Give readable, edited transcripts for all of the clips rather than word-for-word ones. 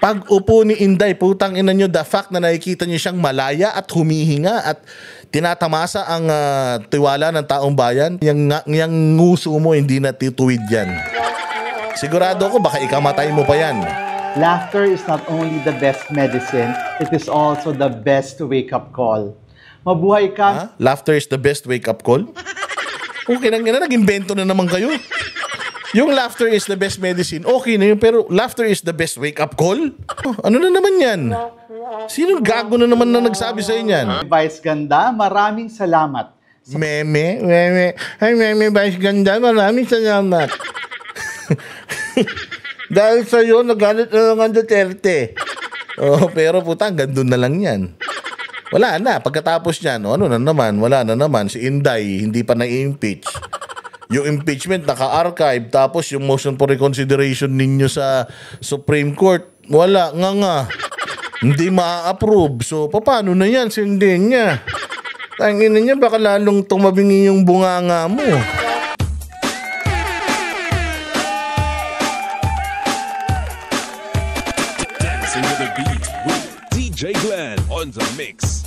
Pag upo ni Inday, putang ina nyo, the fact na nakikita nyo siyang malaya at humihinga at tinatamasa ang tiwala ng taong bayan, yung nguso mo hindi na tituwid yan. Sigurado ko baka ikamatay mo pa yan. Laughter is not only the best medicine, it is also the best wake-up call. Mabuhay ka. Ha? Laughter is the best wake-up call? Okay lang yan, nag-invento na naman kayo. Yung laughter is the best medicine, okay na yun, pero laughter is the best wake-up call? Ano na naman yan? Sinong gago na naman na nagsabi sa inyan? Vice Ganda, maraming salamat. Meme. Ay, Meme Vice Ganda, maraming salamat. Dahil sa'yo, nagalit na lang ang Duterte. Oh, pero putang, gandun na lang yan. Wala na, pagkatapos niyan, ano na naman, wala na naman. Si Inday, hindi pa na-impeach. Yung impeachment naka-archive, tapos yung motion for reconsideration ninyo sa Supreme Court, wala nga. Hindi ma-approve. So, paano na yan? Sindin niya. Tangina niya, baka lalong tumabingi yung bunganga mo. Dancing with the beat with DJ Glenn on the mix.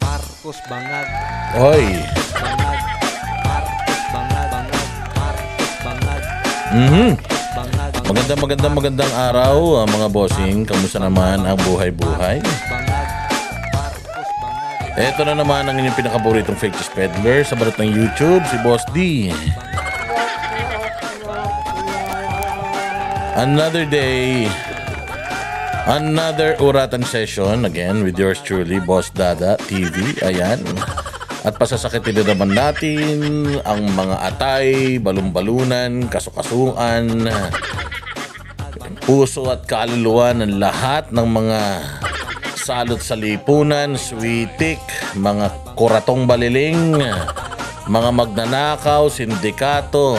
Marcos Bangag. Oy. Bangag. Marcos Bangag. Marcos Bangag. Bangag. Magandang araw, mga bossing. Kamusta naman ang buhay-buhay? Bangag. Marcos Bangag. Ito na naman ang inyong pinakapaboritong fake news peddler sa balat ng YouTube, si Boss D. Another day, another uratan session again with yours truly, Boss Dada TV. Ayan. At pasasakitin na naman natin ang mga atay, balumbalunan, kasukasuan, puso at kaluluwa ng lahat ng mga salot sa lipunan, switik, mga kuratong baliling, mga magnanakaw, sindikato,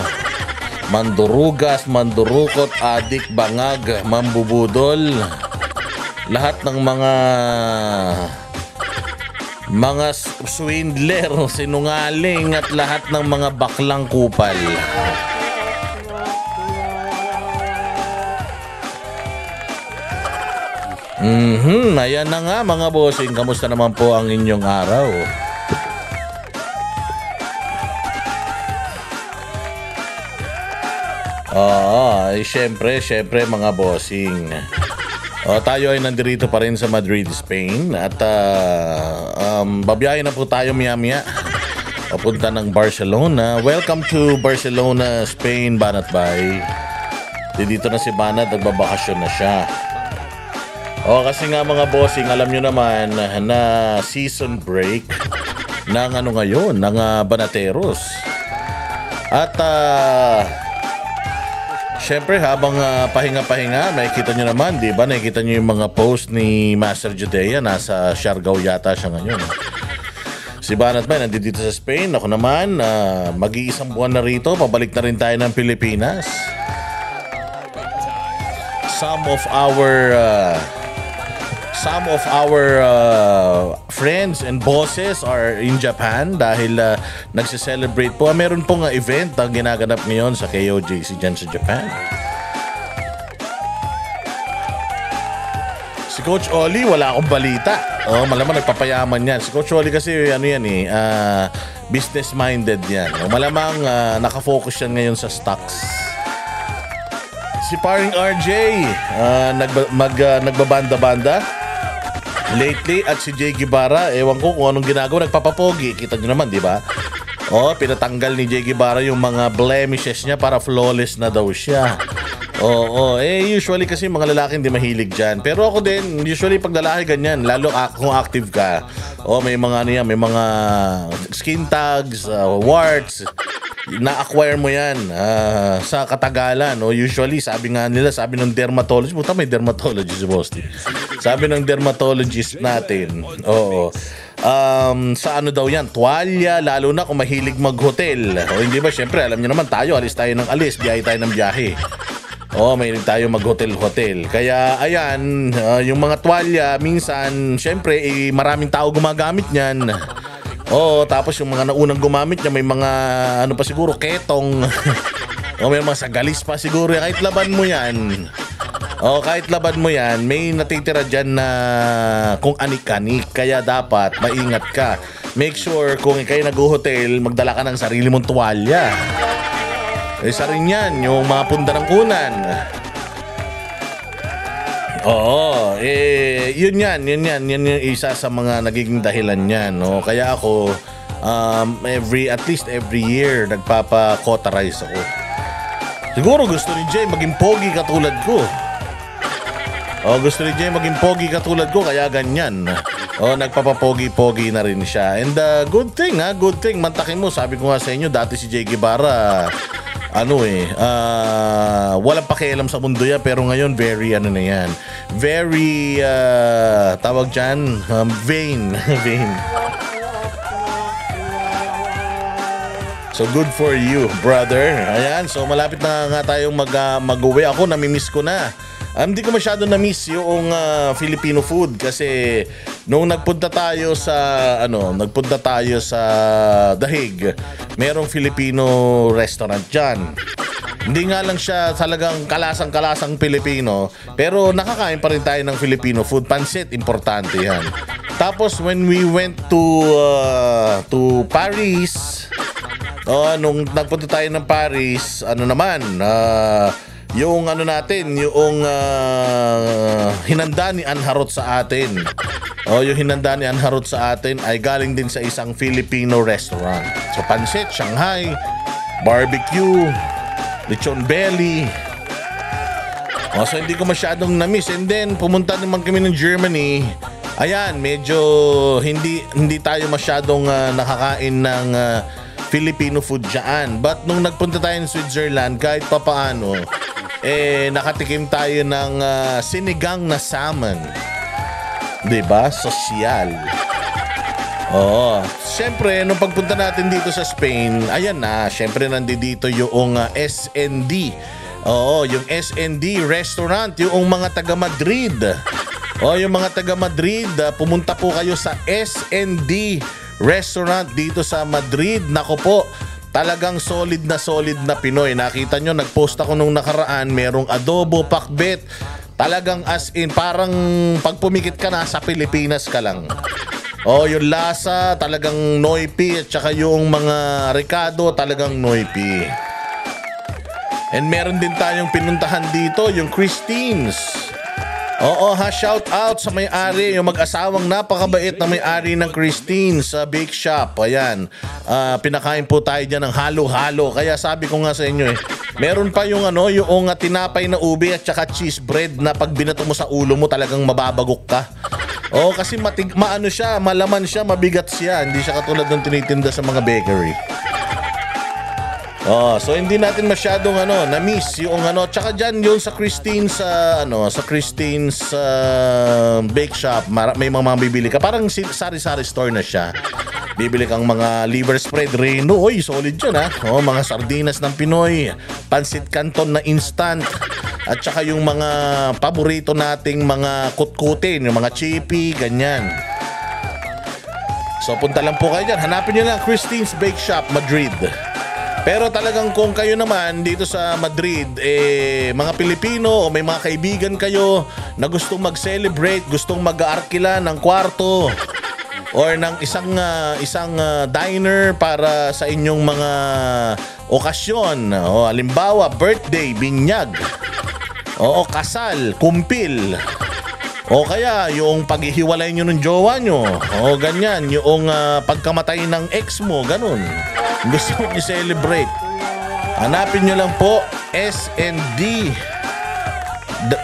mandurugas, mandurukot, adik, bangag, mambubudol, lahat ng mga swindler, sinungaling at lahat ng mga baklang kupal. Ayan na nga mga bossing, kamusta naman po ang inyong araw? Syempre mga bossing. Tayo ay nandito pa rin sa Madrid, Spain. At babiyahin na po tayo maya-maya papunta ng Barcelona. Welcome to Barcelona, Spain, Banat Bay. Dito na si Banat, nagbabakasyon na siya. Kasi nga mga bossing, alam nyo naman na season break ng ngayon, ng Banateros. At syempre habang pahinga-pahinga, nakikita nyo naman, di ba? Nakikita nyo yung mga post ni Master Judea. Nasa Siargao yata siya ngayon. Si Banat Bay nandito sa Spain. Ako naman, mag-iisang buwan na rito. Pabalik na rin tayo ng Pilipinas. Some of our friends and bosses are in Japan dahil nagse-celebrate po. Meron pong event na ginaganap ngayon sa KOJC dyan sa Japan. Si Coach Oli, wala akong balita. Malamang nagpapayaman yan. Si Coach Oli kasi business-minded yan. Malamang nakafocus yan ngayon sa stocks. Si Paring RJ, nagbabanda-banda lately, at si Jay Guevara, ewan ko kung anong ginagawa, nagpapapogi. Kita nyo naman, di ba? Pinatanggal ni Jay Guevara yung mga blemishes niya para flawless na daw siya. Usually kasi mga lalaki hindi mahilig dyan. Pero ako din, usually pag lalaki ganyan, lalo kung active ka. May mga may mga skin tags, warts, na-acquire mo yan sa katagalan. Usually, sabi ng dermatologist, puta may dermatologist si Bosti. Sabi ng dermatologist natin, sa daw yan, tuwalya, lalo na kung mahilig mag-hotel. Hindi ba, syempre, alam niyo naman tayo, alis tayo ng alis, biyahe tayo ng biyahe. Mahilig tayo mag-hotel-hotel. Kaya, ayan, yung mga tuwalya, minsan, syempre, maraming tao gumagamit niyan. Tapos yung mga naunang gumamit niya, may mga pa siguro, ketong. May mga sagalis pa siguro. Kahit laban mo yan, O kahit laban mo yan, may natitira dyan na kung anik-anik. Kaya dapat maingat ka. Make sure kung kayo nag-hotel, magdala ka ng sarili mong tuwalya. Isa rin yan, yung mga pundarangkunan. Oo, yun yung isa sa mga nagiging dahilan yan. No? Kaya ako, at least every year, nagpapa-cauterize ako. Siguro gusto ni Jay maging pogi katulad ko. Gusto ni Jay maging pogi katulad ko, kaya ganyan. Nagpapapogi-pogi na rin siya. And good thing, mantakin mo. Sabi ko nga sa inyo, dati si Jay Guevara, walang pakialam sa mundo yan, pero ngayon very tawag dyan, vain. So good for you, brother. Ayan, so malapit na nga tayong mag-uwi. Ako, namimiss ko na. Hindi ko masyado na-miss yung Filipino food kasi nung nagpunta tayo sa Dahig, merong Filipino restaurant dyan. Hindi nga lang siya talagang kalasang-kalasang Pilipino, pero nakakain pa rin tayo ng Filipino food. Pansit, importante yan. Tapos when we went to Paris, nung nagpunta tayo ng Paris, yung hinanda ni Anharot sa atin. Yung hinanda ni Anharot sa atin ay galing din sa isang Filipino restaurant. So pansit, Shanghai, barbecue, lechon belly. So hindi ko masyadong na-miss. And then pumunta naman kami ng Germany. Ayan, medyo hindi tayo masyadong nakakain ng Filipino food dyan. But nung nagpunta tayo ng Switzerland, kahit papaano, nakatikim tayo ng sinigang na salmon. Diba? Sosyal. Siyempre, nung pagpunta natin dito sa Spain, ayan na, siyempre nandito yung SND. Yung SND restaurant, yung mga taga Madrid. Yung mga taga Madrid, pumunta po kayo sa SND restaurant dito sa Madrid. Nako po, talagang solid na Pinoy. Nakita nyo, nagpost ako nung nakaraan, merong adobo, pakbet. Talagang as in, parang pag pumikit ka na sa Pilipinas ka lang. Yung lasa, talagang noipi. At saka yung mga ricado, talagang noipi. And meron din tayong pinuntahan dito, yung Christine's. Shout out sa may-ari, yung mag-asawang napakabait na may-ari ng Christine's Bake Shop. Ayan, pinakain po tayo dyan ng halo-halo. Kaya sabi ko nga sa inyo meron pa yung tinapay na ube at saka cheese bread na pag binato mo sa ulo mo talagang mababagok ka. Kasi malaman siya, mabigat siya. Hindi siya katulad ng tinitinda sa mga bakery. So hindi natin masyadong na-miss yung tsaka diyan yun sa Christine's Bake Shop, may mga bibili ka. Parang sari-sari store na siya. Bibili kang mga liver spread, Reno, solid yun mga sardinas ng Pinoy, pansit canton na instant, at saka yung mga paborito nating mga kutkutin, yung mga chippy, ganyan. So punta lang po kayo dyan, hanapin nyo lang Christine's Bake Shop, Madrid. Pero talagang kung kayo naman dito sa Madrid, mga Pilipino o may mga kaibigan kayo na gustong mag-celebrate, gustong mag-aarkila ng kwarto or ng isang diner para sa inyong mga okasyon. Halimbawa, birthday, binyag, kasal, kumpil, o kaya yung paghihiwalay nyo ng jowa nyo, ganyan, yung pagkamatay ng ex mo, ganun. Gusto nyo i-celebrate, hanapin nyo lang po SND.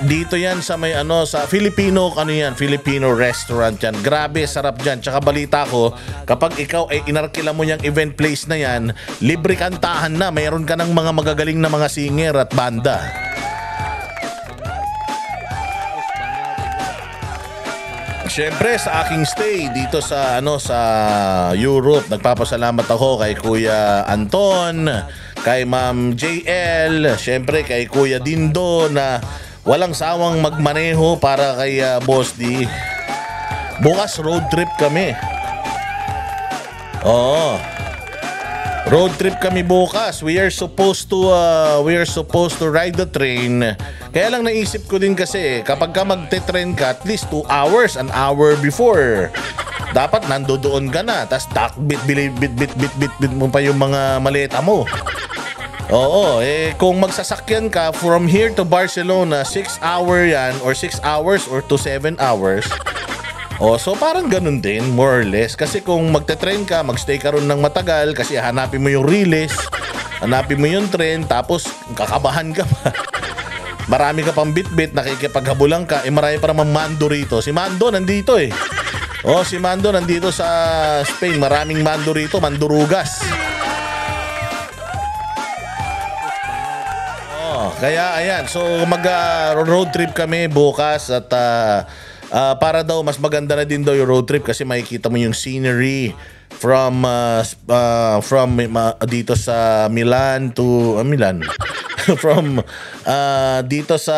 Dito yan sa may sa Filipino, Filipino restaurant yan. Grabe, sarap dyan. Tsaka balita ko, kapag ikaw ay inarkila mo yung event place na yan, libre kantahan na. Mayroon ka ng mga magagaling na mga singer at banda. Siyempre sa aking stay dito sa sa Europe, nagpapasalamat ako kay Kuya Anton, kay Ma'am JL, siyempre kay Kuya Dindo na walang sawang magmaneho para kay Boss D. Bukas road trip kami. Road trip kami bukas. We are supposed to ride the train Kaya lang naisip ko din kasi, kapag ka magte-train ka, at least 2 hours, an hour before. Dapat nandoon ka na, tas bit mo pa yung mga maleta mo. Oo, kung magsasakyan ka from here to Barcelona, 6 hour yan, or 6 hours or to 7 hours. So parang ganun din, more or less. Kasi kung magte-train ka, magstay ka ron ng matagal, kasi hanapin mo yung release, hanapin mo yung train, tapos kakabahan ka pa. Marami ka pang bit-bit, nakikipaghabulan ka, marami pa naman Mando rito. Si Mando nandito si Mando nandito sa Spain. Maraming Mando rito, Mandurugas. Kaya ayan, so mag-road trip kami bukas at para daw mas maganda na din daw yung road trip kasi makikita mo yung scenery from dito sa Milan to Milan. From dito sa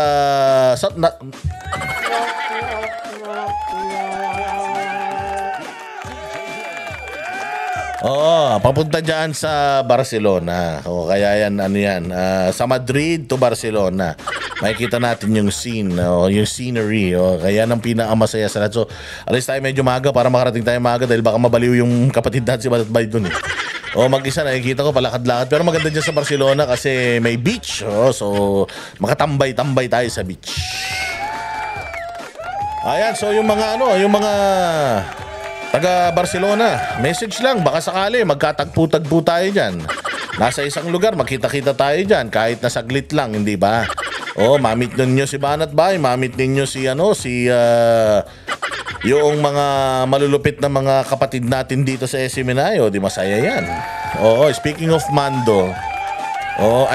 papunta dyan sa Barcelona. Kaya yan, sa Madrid to Barcelona. Makikita natin yung scene, yung scenery. Kaya nang pinakamasaya sa lahat. So, alis tayo medyo maaga para makarating tayo maaga dahil baka mabaliw yung kapatid natin si Balatbay dun mag-isa nakikita ko palakad-lakad. Pero maganda dyan sa Barcelona kasi may beach. So, makatambay-tambay tayo sa beach. Ayan, so yung mga taga Barcelona, message lang, baka sakali magkatagpo-tagpo tayo dyan. Nasa isang lugar, magkita-kita tayo dyan, kahit na saglit lang, hindi ba? Mamit ninyo si Banatbay, mamit ninyo yung mga malulupit na mga kapatid natin dito sa Seminayo, di masaya yan. Speaking of Mando, I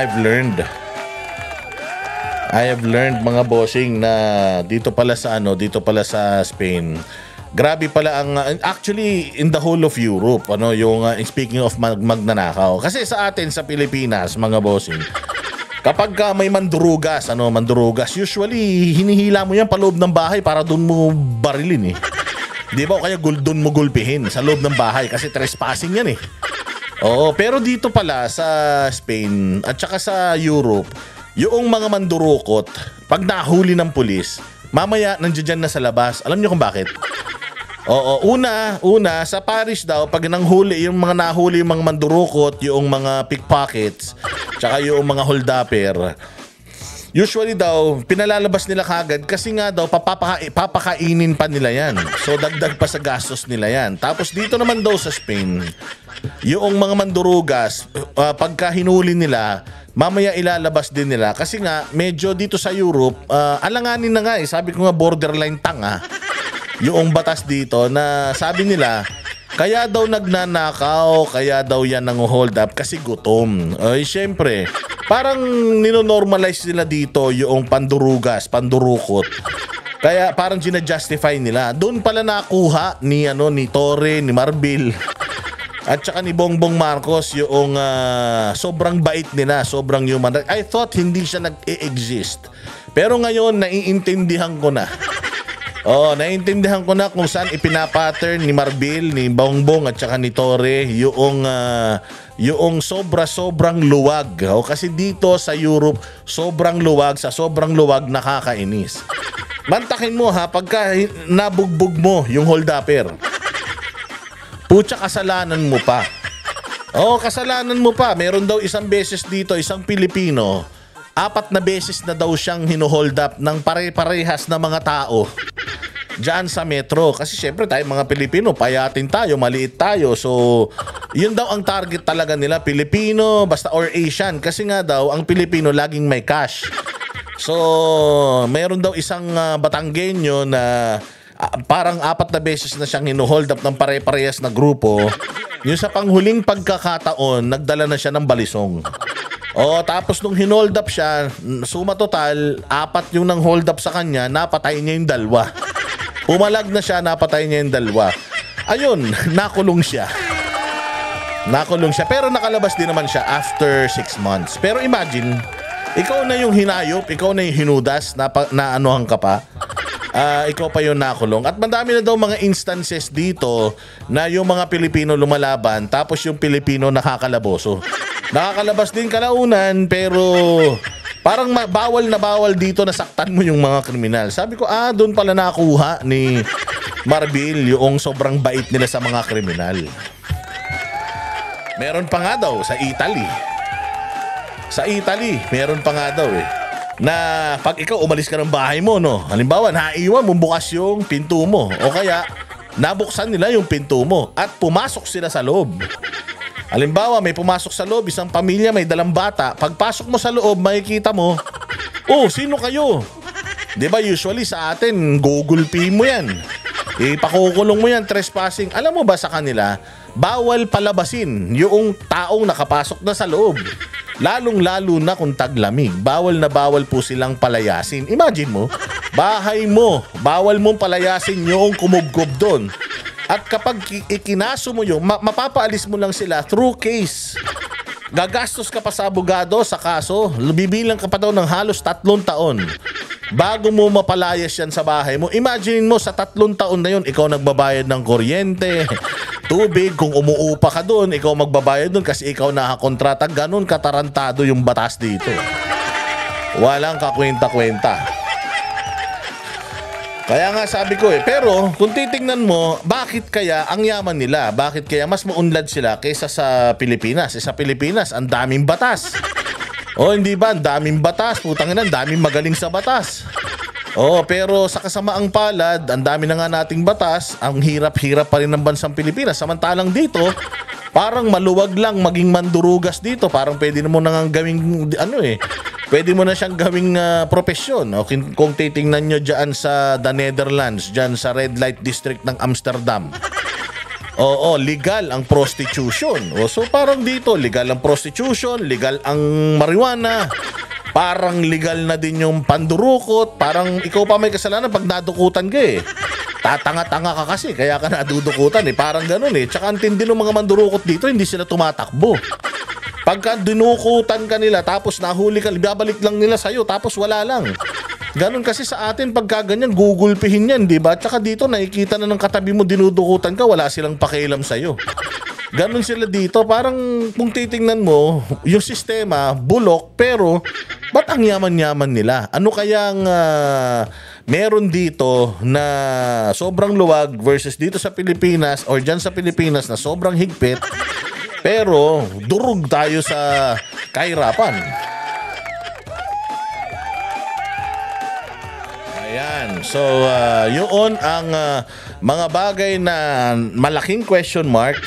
have learned mga bossing na dito pala sa Spain. Grabe pala ang actually in the whole of Europe yung speaking of magnanakaw. Kasi sa atin sa Pilipinas mga bossing, kapag may mandurugas, usually hinihila mo yan pa loob ng bahay para doon mo barilin Di ba? O kaya doon mo gulpihin sa loob ng bahay kasi trespassing yan pero dito pala sa Spain at saka sa Europe, yung mga mandurukot, pag nahuli ng pulis, mamaya nandiyan na sa labas. Alam niyo kung bakit? Una, sa Paris daw, pag nanghuli, yung mga nahuli, yung mga mandurukot, yung mga pickpockets, tsaka yung mga holdapper, usually daw, pinalalabas nila kagad kasi nga daw, papakainin pa nila yan. So, dagdag pa sa gastos nila yan. Tapos dito naman daw sa Spain, yung mga mandurugas, pagka hinuli nila, mamaya ilalabas din nila. Kasi nga, medyo dito sa Europe, alanganin na nga sabi ko nga borderline tanga. Yung batas dito na sabi nila, kaya daw nagnanakaw, kaya daw yan hold up kasi gutom. Syempre, parang ninonormalize nila dito yung pandurukot. Kaya parang gina-justify nila. Doon pala nakuha ni Torre, ni Marbil, at saka ni Bongbong Marcos yung sobrang bait nila, sobrang human. I thought hindi siya nag-e-exist. Pero ngayon, naiintindihan ko na. Naiintindihan ko na kung saan ipinapattern ni Marbil, ni Bongbong at saka ni Torre yung sobrang luwag. Kasi dito sa Europe, sobrang luwag, sa sobrang luwag nakakainis. Mantakin mo pagka nabugbog mo yung holdapper. Putya, kasalanan mo pa. Kasalanan mo pa. Meron daw isang beses dito, isang Pilipino, 4 na beses na daw siyang hino-hold up ng pare-parehas na mga tao diyan sa metro. Kasi syempre tayo mga Pilipino, payatin tayo, maliit tayo. So, yun daw ang target talaga nila, Pilipino, basta or Asian. Kasi nga daw, ang Pilipino laging may cash. So, meron daw isang Batanggenyo na parang 4 na beses na siyang hino-hold up ng pare-parehas na grupo. Yung sa panghuling pagkakataon, nagdala na siya ng balisong. Tapos nung hinold up siya, suma total, 4 yung nang hold up sa kanya, napatay niya yung 2. Pumalag na siya, napatay niya yung 2. Ayun, nakulong siya. Pero nakalabas din naman siya after 6 months. Pero imagine, ikaw na yung hinayop, ikaw na yung hinudas, na anuhan ka pa. Ikaw pa yung nakulong. At madami na daw mga instances dito na yung mga Pilipino lumalaban, tapos yung Pilipino nakakalaboso. Nakakalabas din kalaunan, pero Parang bawal na bawal dito na saktan mo yung mga kriminal. Sabi ko, doon pala nakuha ni Marbil yung sobrang bait nila sa mga kriminal. Meron pa nga daw sa Italy. Sa Italy, meron pa nga daw na pag ikaw umalis ka ng bahay mo, no? Halimbawa, naiwan mo bukas yung pinto mo. O kaya, nabuksan nila yung pinto mo at pumasok sila sa loob. Halimbawa, may pumasok sa loob, isang pamilya, may dalang bata. Pagpasok mo sa loob, makikita mo, sino kayo? Diba usually sa atin, gugulpihin mo yan. Ipakukulong mo yan, trespassing. Alam mo ba sa kanila, bawal palabasin yung taong nakapasok na sa loob. Lalong-lalo na kung taglamig. Bawal na bawal po silang palayasin. Imagine mo, bahay mo, bawal mong palayasin yung kumubgob doon. At kapag ikinaso mo yung, mapapaalis mo lang sila through case. Gagastos ka pa sa abogado sa kaso, bibilang ka pa daw ng halos 3 taon. Bago mo mapalayas yan sa bahay mo, imagine mo sa 3 taon na yun, ikaw nagbabayad ng kuryente, tubig, kung umuupa ka doon, ikaw magbabayad doon kasi ikaw nakakontrata. Ganun katarantado yung batas dito. Walang kakwenta-kwenta. Kaya nga sabi ko pero kung titingnan mo, bakit kaya ang yaman nila? Bakit kaya mas maunlad sila kaysa sa Pilipinas? Sa Pilipinas, ang daming batas. Hindi ba? Ang daming batas. Putang ina, ang daming magaling sa batas. Pero sa kasamaang palad, ang dami na nga nating batas, ang hirap-hirap pa rin ng bansang Pilipinas. Samantalang dito, parang maluwag lang maging mandurugas dito. Parang pwede mo nang gawing pwede mo na siyang gawing profesyon. Kung titingnan nyo dyan sa the Netherlands, dyan sa red light district ng Amsterdam. Legal ang prostitution. So parang dito, legal ang prostitution, legal ang marijuana. Parang legal na din yung pandurukot. Parang ikaw pa may kasalanan pag nadukutan ka Tatanga-tanga ka kasi, kaya ka nadudukutan Parang ganun Tsaka ang tindi ng mga mandurukot dito, hindi sila tumatakbo. Pagka dinukutan ka nila, tapos nahuli ka, babalik lang nila sa'yo, tapos wala lang. Ganun kasi sa atin, pagka ganyan, gugulpihin yan, di ba? Tsaka dito, nakikita na ng katabi mo, dinudukutan ka, wala silang pakialam sa'yo. Ganun sila dito, parang kung titingnan mo, yung sistema, bulok, pero ba't ang yaman-yaman nila? Ano kayang meron dito na sobrang luwag versus dito sa Pilipinas or dyan sa Pilipinas na sobrang higpit, pero durug tayo sa kahirapan. Ayan. So, yun ang mga bagay na malaking question mark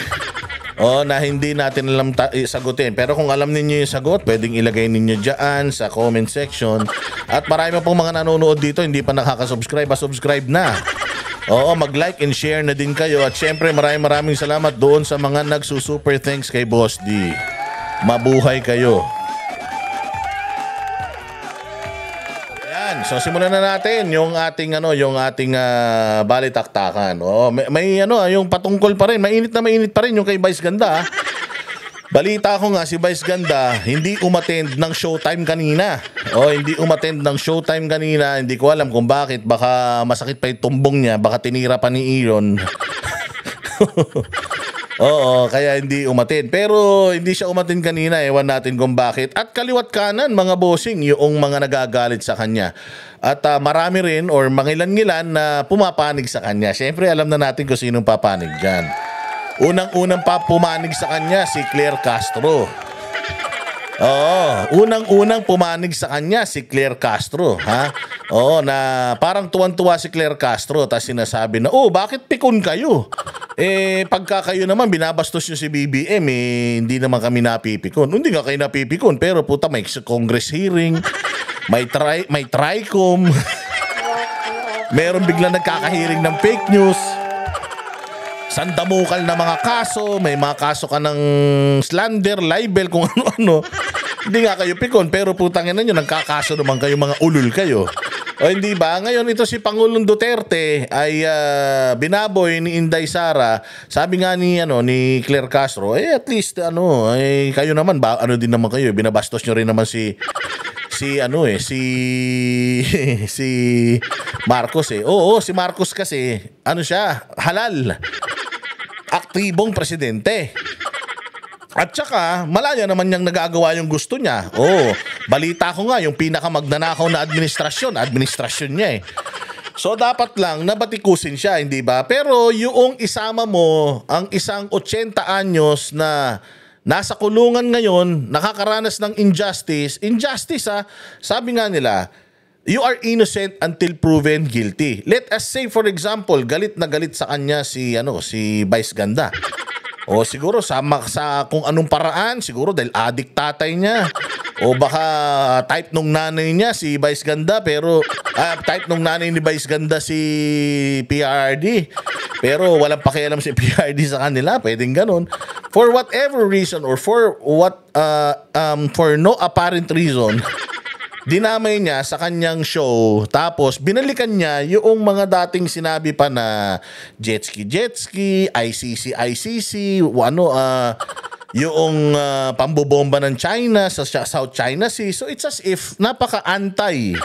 na hindi natin alam sagutin. Pero kung alam ninyo yung sagot, pwedeng ilagay ninyo dyan sa comment section. At marami pong mga nanonood dito, hindi pa nakaka-subscribe, subscribe na. Mag-like and share na din kayo. At syempre, maraming salamat doon sa mga nagsusuper thanks kay Boss D. Mabuhay kayo. Ayan, so simulan na natin yung ating balitaktakan. May yung patungkol pa rin, mainit pa rin yung kay Vice Ganda. Balita ko nga si Vice Ganda hindi umattend ng showtime kanina. Hindi umattend ng showtime kanina. Hindi ko alam kung bakit. Baka masakit pa yung tumbong niya. Baka tinira pa ni Iron. Kaya hindi umattend. Pero hindi siya umattend kanina. Ewan natin kung bakit. At kaliwat kanan mga bossing yung mga nagagalit sa kanya. At marami rin or mangilan-ngilan na pumapanig sa kanya. Siyempre alam na natin kung sinong papanig dyan. Unang-unang pumanig sa kanya si Claire Castro. Unang-unang pumanig sa kanya si Claire Castro, na parang tuwan-tuwa si Claire Castro, tapos sinasabi na, bakit pikon kayo? Pagka kayo naman binabastos nyo si BBM, hindi naman kami napipikon. Hindi nga kayo napipikon, pero puta may Congress hearing, may TRICOM, meron biglang nagkakahiring ng fake news. Sandamukal na mga kaso, may mga kaso ka ng slander, libel, kung ano-ano. Hindi nga kayo pikon, pero putangin na nyo, nagkakaso naman kayo, mga ulul kayo. Hindi ba? Ngayon ito si Pangulong Duterte ay binaboy ni Inday Sara. Sabi nga ni Claire Castro, at least kayo naman ba din naman kayo, binabastos nyo rin naman si Marcos si Marcos kasi siya, halal. Aktibong presidente. At saka, malaya naman niyang nagagawa yung gusto niya. balita ko nga, yung pinakamagnanakaw na administrasyon niya eh. So dapat lang nabatikusin siya, hindi ba? Pero yung isama mo ang isang 80 anyos na nasa kulungan ngayon, nakakaranas ng injustice sabi nga nila, you are innocent until proven guilty. Let us say for example, galit na galit sa kanya si Vice Ganda. O siguro sa kung anong paraan, siguro dahil addict tatay niya. O baka type nung nanay niya si Vice Ganda pero type nung nanay ni Vice Ganda si PRD. Pero walang pakialam si PRD sa kanila, pwedeng ganun. For whatever reason or for no apparent reason, dinamay niya sa kanyang show, tapos binalikan niya yung mga dating sinabi pa na jetski, ICC, yung pambobomba ng China sa South China Sea. So it's as if napaka-anti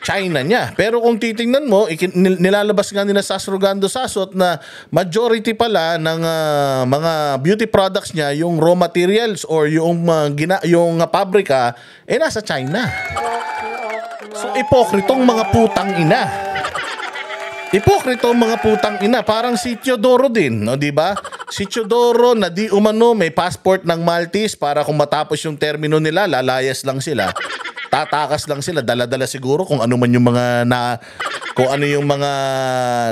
China niya. Pero kung titingnan mo, nilalabas nga nila sa Srugando Sasot na majority pala ng mga beauty products niya, yung raw materials or yung pabrika, nasa China. So ipokritong mga putang ina. Ipokritong mga putang ina. Parang si Teodoro din, no, di ba? Si Teodoro na di umano may passport ng Maltese para kung matapos yung termino nila, lalayas lang sila. Tatakas lang sila, dala-dala siguro kung ano man yung mga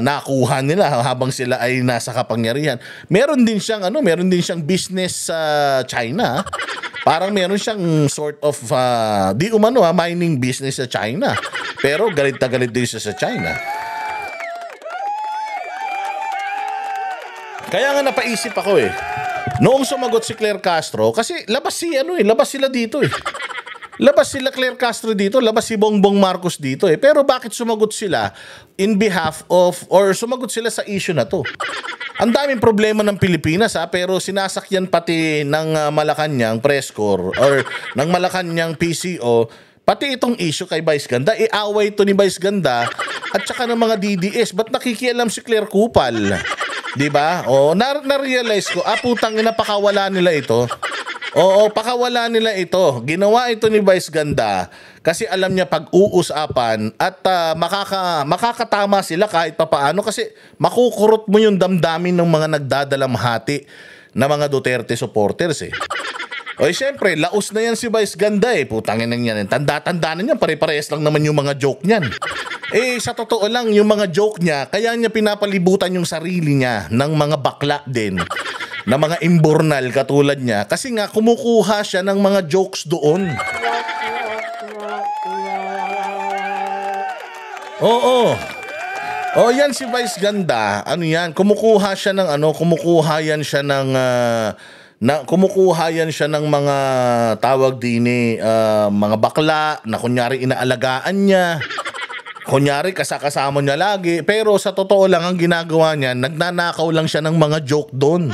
nakuha nila habang sila ay nasa kapangyarihan. Meron din siyang business sa China. Parang meron siyang sort of mining business sa China. Pero galit na galit din siya sa China. Kaya nga napaisip ako eh. Noong sumagot si Claire Castro, kasi labas sila dito eh. Labas sila Claire Castro dito, labas si Bongbong Marcos dito eh. Pero bakit sumagot sila in behalf of, or sumagot sila sa issue na to? Ang daming problema ng Pilipinas pero sinasakyan pati ng Malacanang press corps or ng Malacanang PCO, pati itong issue kay Vice Ganda. Iaway ito ni Vice Ganda at saka ng mga DDS. Ba't nakikialam si Claire Kupal? Diba? O, na-realize ko, putang ina, pakawala nila ito. Oo, pakawala nila ito. Ginawa ito ni Vice Ganda kasi alam niya pag-uusapan at makakatama sila kahit papaano kasi makukurot mo yung damdamin ng mga nagdadalamhati na mga Duterte supporters eh. O siyempre, laos na yan si Vice Ganda eh. Putangin na yan. Tanda-tanda na yan. Pare-parehas lang naman yung mga joke niyan. Sa totoo lang, yung mga joke niya, kaya niya pinapalibutan yung sarili niya ng mga bakla din. Na mga imbornal katulad niya. Kasi nga, kumukuha siya ng mga jokes doon. Oo. Yan si Vice Ganda. Ano yan? Kumukuha yan siya ng mga tawag din mga bakla na kunyari inaalagaan niya. Kunyari kasama niya lagi. Pero sa totoo lang ang ginagawa niya, nagnanakaw lang siya ng mga joke doon.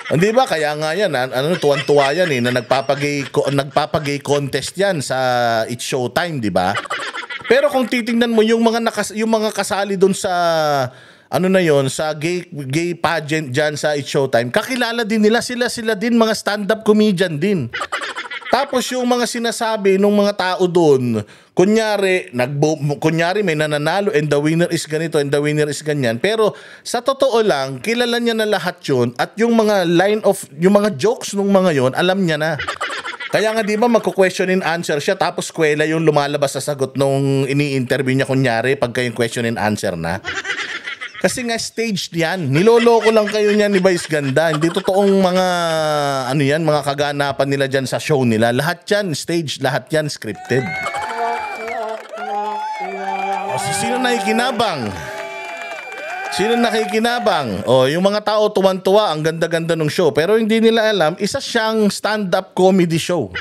Hindi ba? Kaya nga yan, tuwan-tuwa yan na nagpapagay contest yan sa It's Showtime, di ba? Pero kung titingnan mo yung mga kasali doon sa sa gay pageant dyan sa It's Showtime, kakilala din nila, sila din mga stand-up comedian din. Tapos yung mga sinasabi ng mga tao doon, kunyari may nananalo and the winner is ganito and the winner is ganyan. Pero sa totoo lang, kilala niya na lahat yun at yung mga yung mga jokes ng mga yon, alam niya na. Kaya nga di ba magko-question and answer siya tapos kwela yung lumalabas sa sagot nung ini-interview niya kunyari pagka yung question and answer na. Kasi nga staged yan. Niloloko lang kayo niyan ni Vice Ganda. Hindi totoong mga mga kaganapan nila dyan sa show nila. Lahat yan staged, lahat yan scripted. Sino nakikinabang? Yung mga tao tuwan-tuwa, ang ganda-ganda ng show. Pero hindi nila alam, isa siyang stand-up comedy show.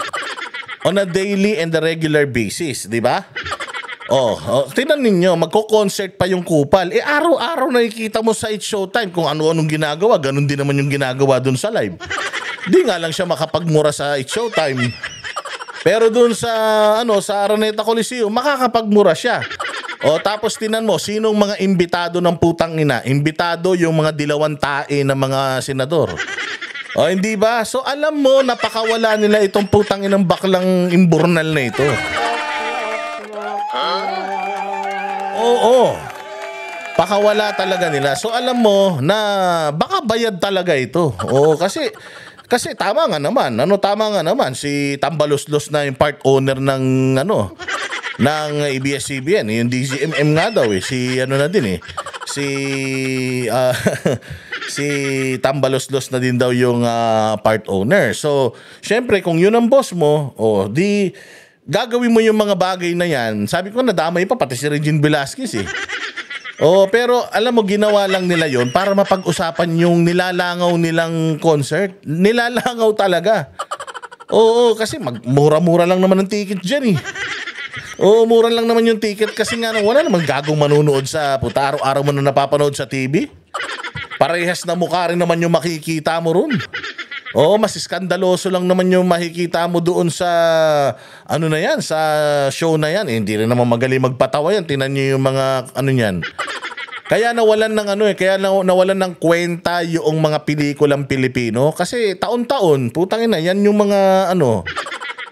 On a daily and a regular basis, di ba? Tingnan ninyo, magko-concert pa yung Kupal. Araw-araw nakikita mo sa It's Showtime kung ano-anong ginagawa. Ganun din naman yung ginagawa dun sa live. Di nga lang siya makapagmura sa It's Showtime. Pero dun sa Araneta Coliseum, makakapagmura siya. Tapos tinan mo, sinong mga imbitado ng putang ina? Imbitado yung mga dilawan tae ng mga senador. O hindi ba? So alam mo, napakawala nila itong putang inang baklang imburnal na ito. Oo. Pakawala talaga nila. So alam mo na baka bayad talaga ito. Oo, kasi tama nga naman. Tama nga naman si Tambaluslos na yung part owner ng ng ABS-CBN, yung DZMM nga daw si na din si si Tambaluslos na din daw yung part owner. So, syempre kung yun ang boss mo, di gagawin mo yung mga bagay na yan. Sabi ko nadamay pa pati si Regine Velasquez pero alam mo ginawa lang nila yon para mapag-usapan yung nilalangaw nilang concert. Nilalangaw talaga. Oo, kasi mura-mura lang naman ang ticket dyan Oo, mura lang naman yung ticket kasi nga wala namang gagong manunood sa puta. Araw-araw mo na napapanood sa TV. Parehas na mukha rin naman yung makikita mo ron. Oo, mas iskandaloso lang naman yung makikita mo doon sa na yan, sa show na yan. Hindi rin naman magaling magpatawa yan. Tingnan niyo yung mga niyan. Kaya nawalan ng nawalan ng kwenta yung mga pelikulang Pilipino kasi taon-taon, putang ina, yan yung mga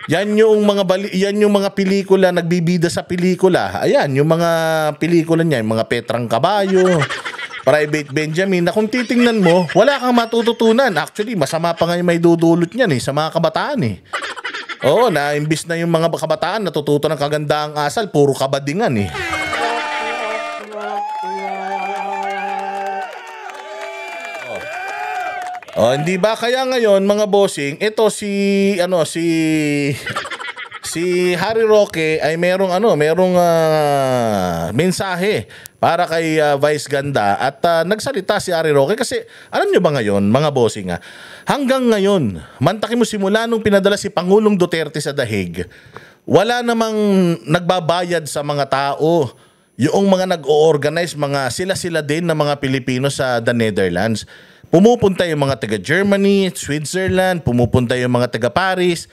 yan yung mga pelikula nagbibida sa pelikula. Ayan, yung mga pelikula niya, yung mga Petrang Kabayo, Private Benjamin, na kung titingnan mo, wala kang matututunan. Actually, masama pa nga yung may dudulot niyan sa mga kabataan Oo, na imbis na yung mga kabataan natututo ng kagandaang asal, puro kabadingan Hindi ba kaya ngayon mga bossing, ito si Harry Roque ay merong mensahe para kay Vice Ganda at nagsalita si Harry Roque kasi alam nyo ba ngayon mga bossing hanggang ngayon mantakin mo simula nung pinadala si Pangulong Duterte sa dahig, wala namang nagbabayad sa mga tao. Yung mga nag-o-organize, mga sila din na mga Pilipino sa the Netherlands. Pumupunta yung mga taga Germany, Switzerland, pumupunta yung mga taga Paris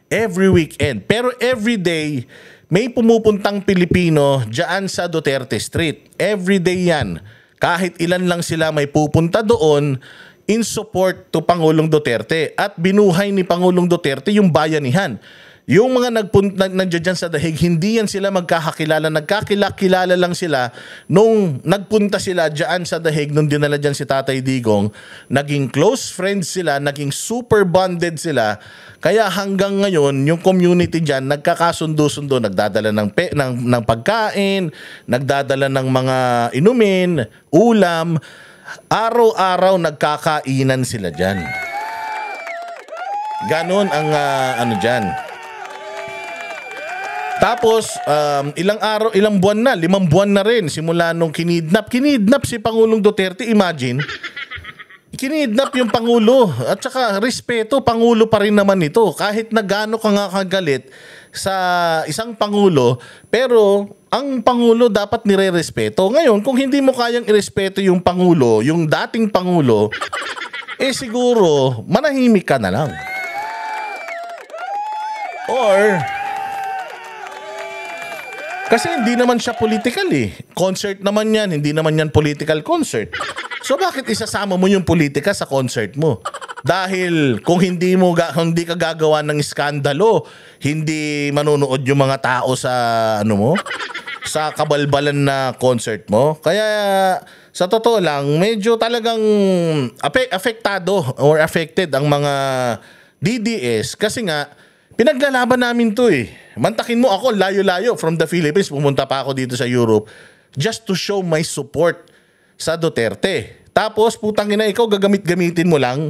every weekend. Pero every day, may pumupuntang Pilipino dyan sa Duterte Street. Every day yan. Kahit ilan lang sila may pupunta doon in support to Pangulong Duterte. At binuhay ni Pangulong Duterte yung bayanihan. Yung mga nandiyan dyan sa dahig, hindi yan sila magkakakilala. Nagkakilala lang sila nung nagpunta sila dyan sa dahig, nung dinala dyan si Tatay Digong. Naging close friends sila, naging super bonded sila. Kaya hanggang ngayon, yung community dyan, nagkakasundo-sundo, nagdadala ng pagkain, nagdadala ng mga inumin, ulam. Araw-araw nagkakainan sila dyan. Ganon ang dyan. Tapos, ilang buwan na, 5 buwan na rin, simula nung kinidnap si Pangulong Duterte, imagine. Kinidnap yung Pangulo, at saka respeto, Pangulo pa rin naman ito. Kahit na gaano ka nga kagalit sa isang Pangulo, pero ang Pangulo dapat nire-respeto. Ngayon, kung hindi mo kayang irespeto yung Pangulo, yung dating Pangulo, siguro, manahimik ka na lang. Or kasi hindi naman siya political Concert naman yan, hindi naman yan political concert. So bakit isasama mo yung politika sa concert mo? Dahil kung hindi ka gagawa ng iskandalo, hindi manonood yung mga tao sa sa kabalbalan na concert mo. Kaya sa totoo lang, medyo talagang apektado or affected ang mga DDS kasi nga pinaglalaban namin to Mantakin mo ako, layo-layo from the Philippines, pumunta pa ako dito sa Europe just to show my support sa Duterte. Tapos, putang ina, ikaw gagamit-gamitin mo lang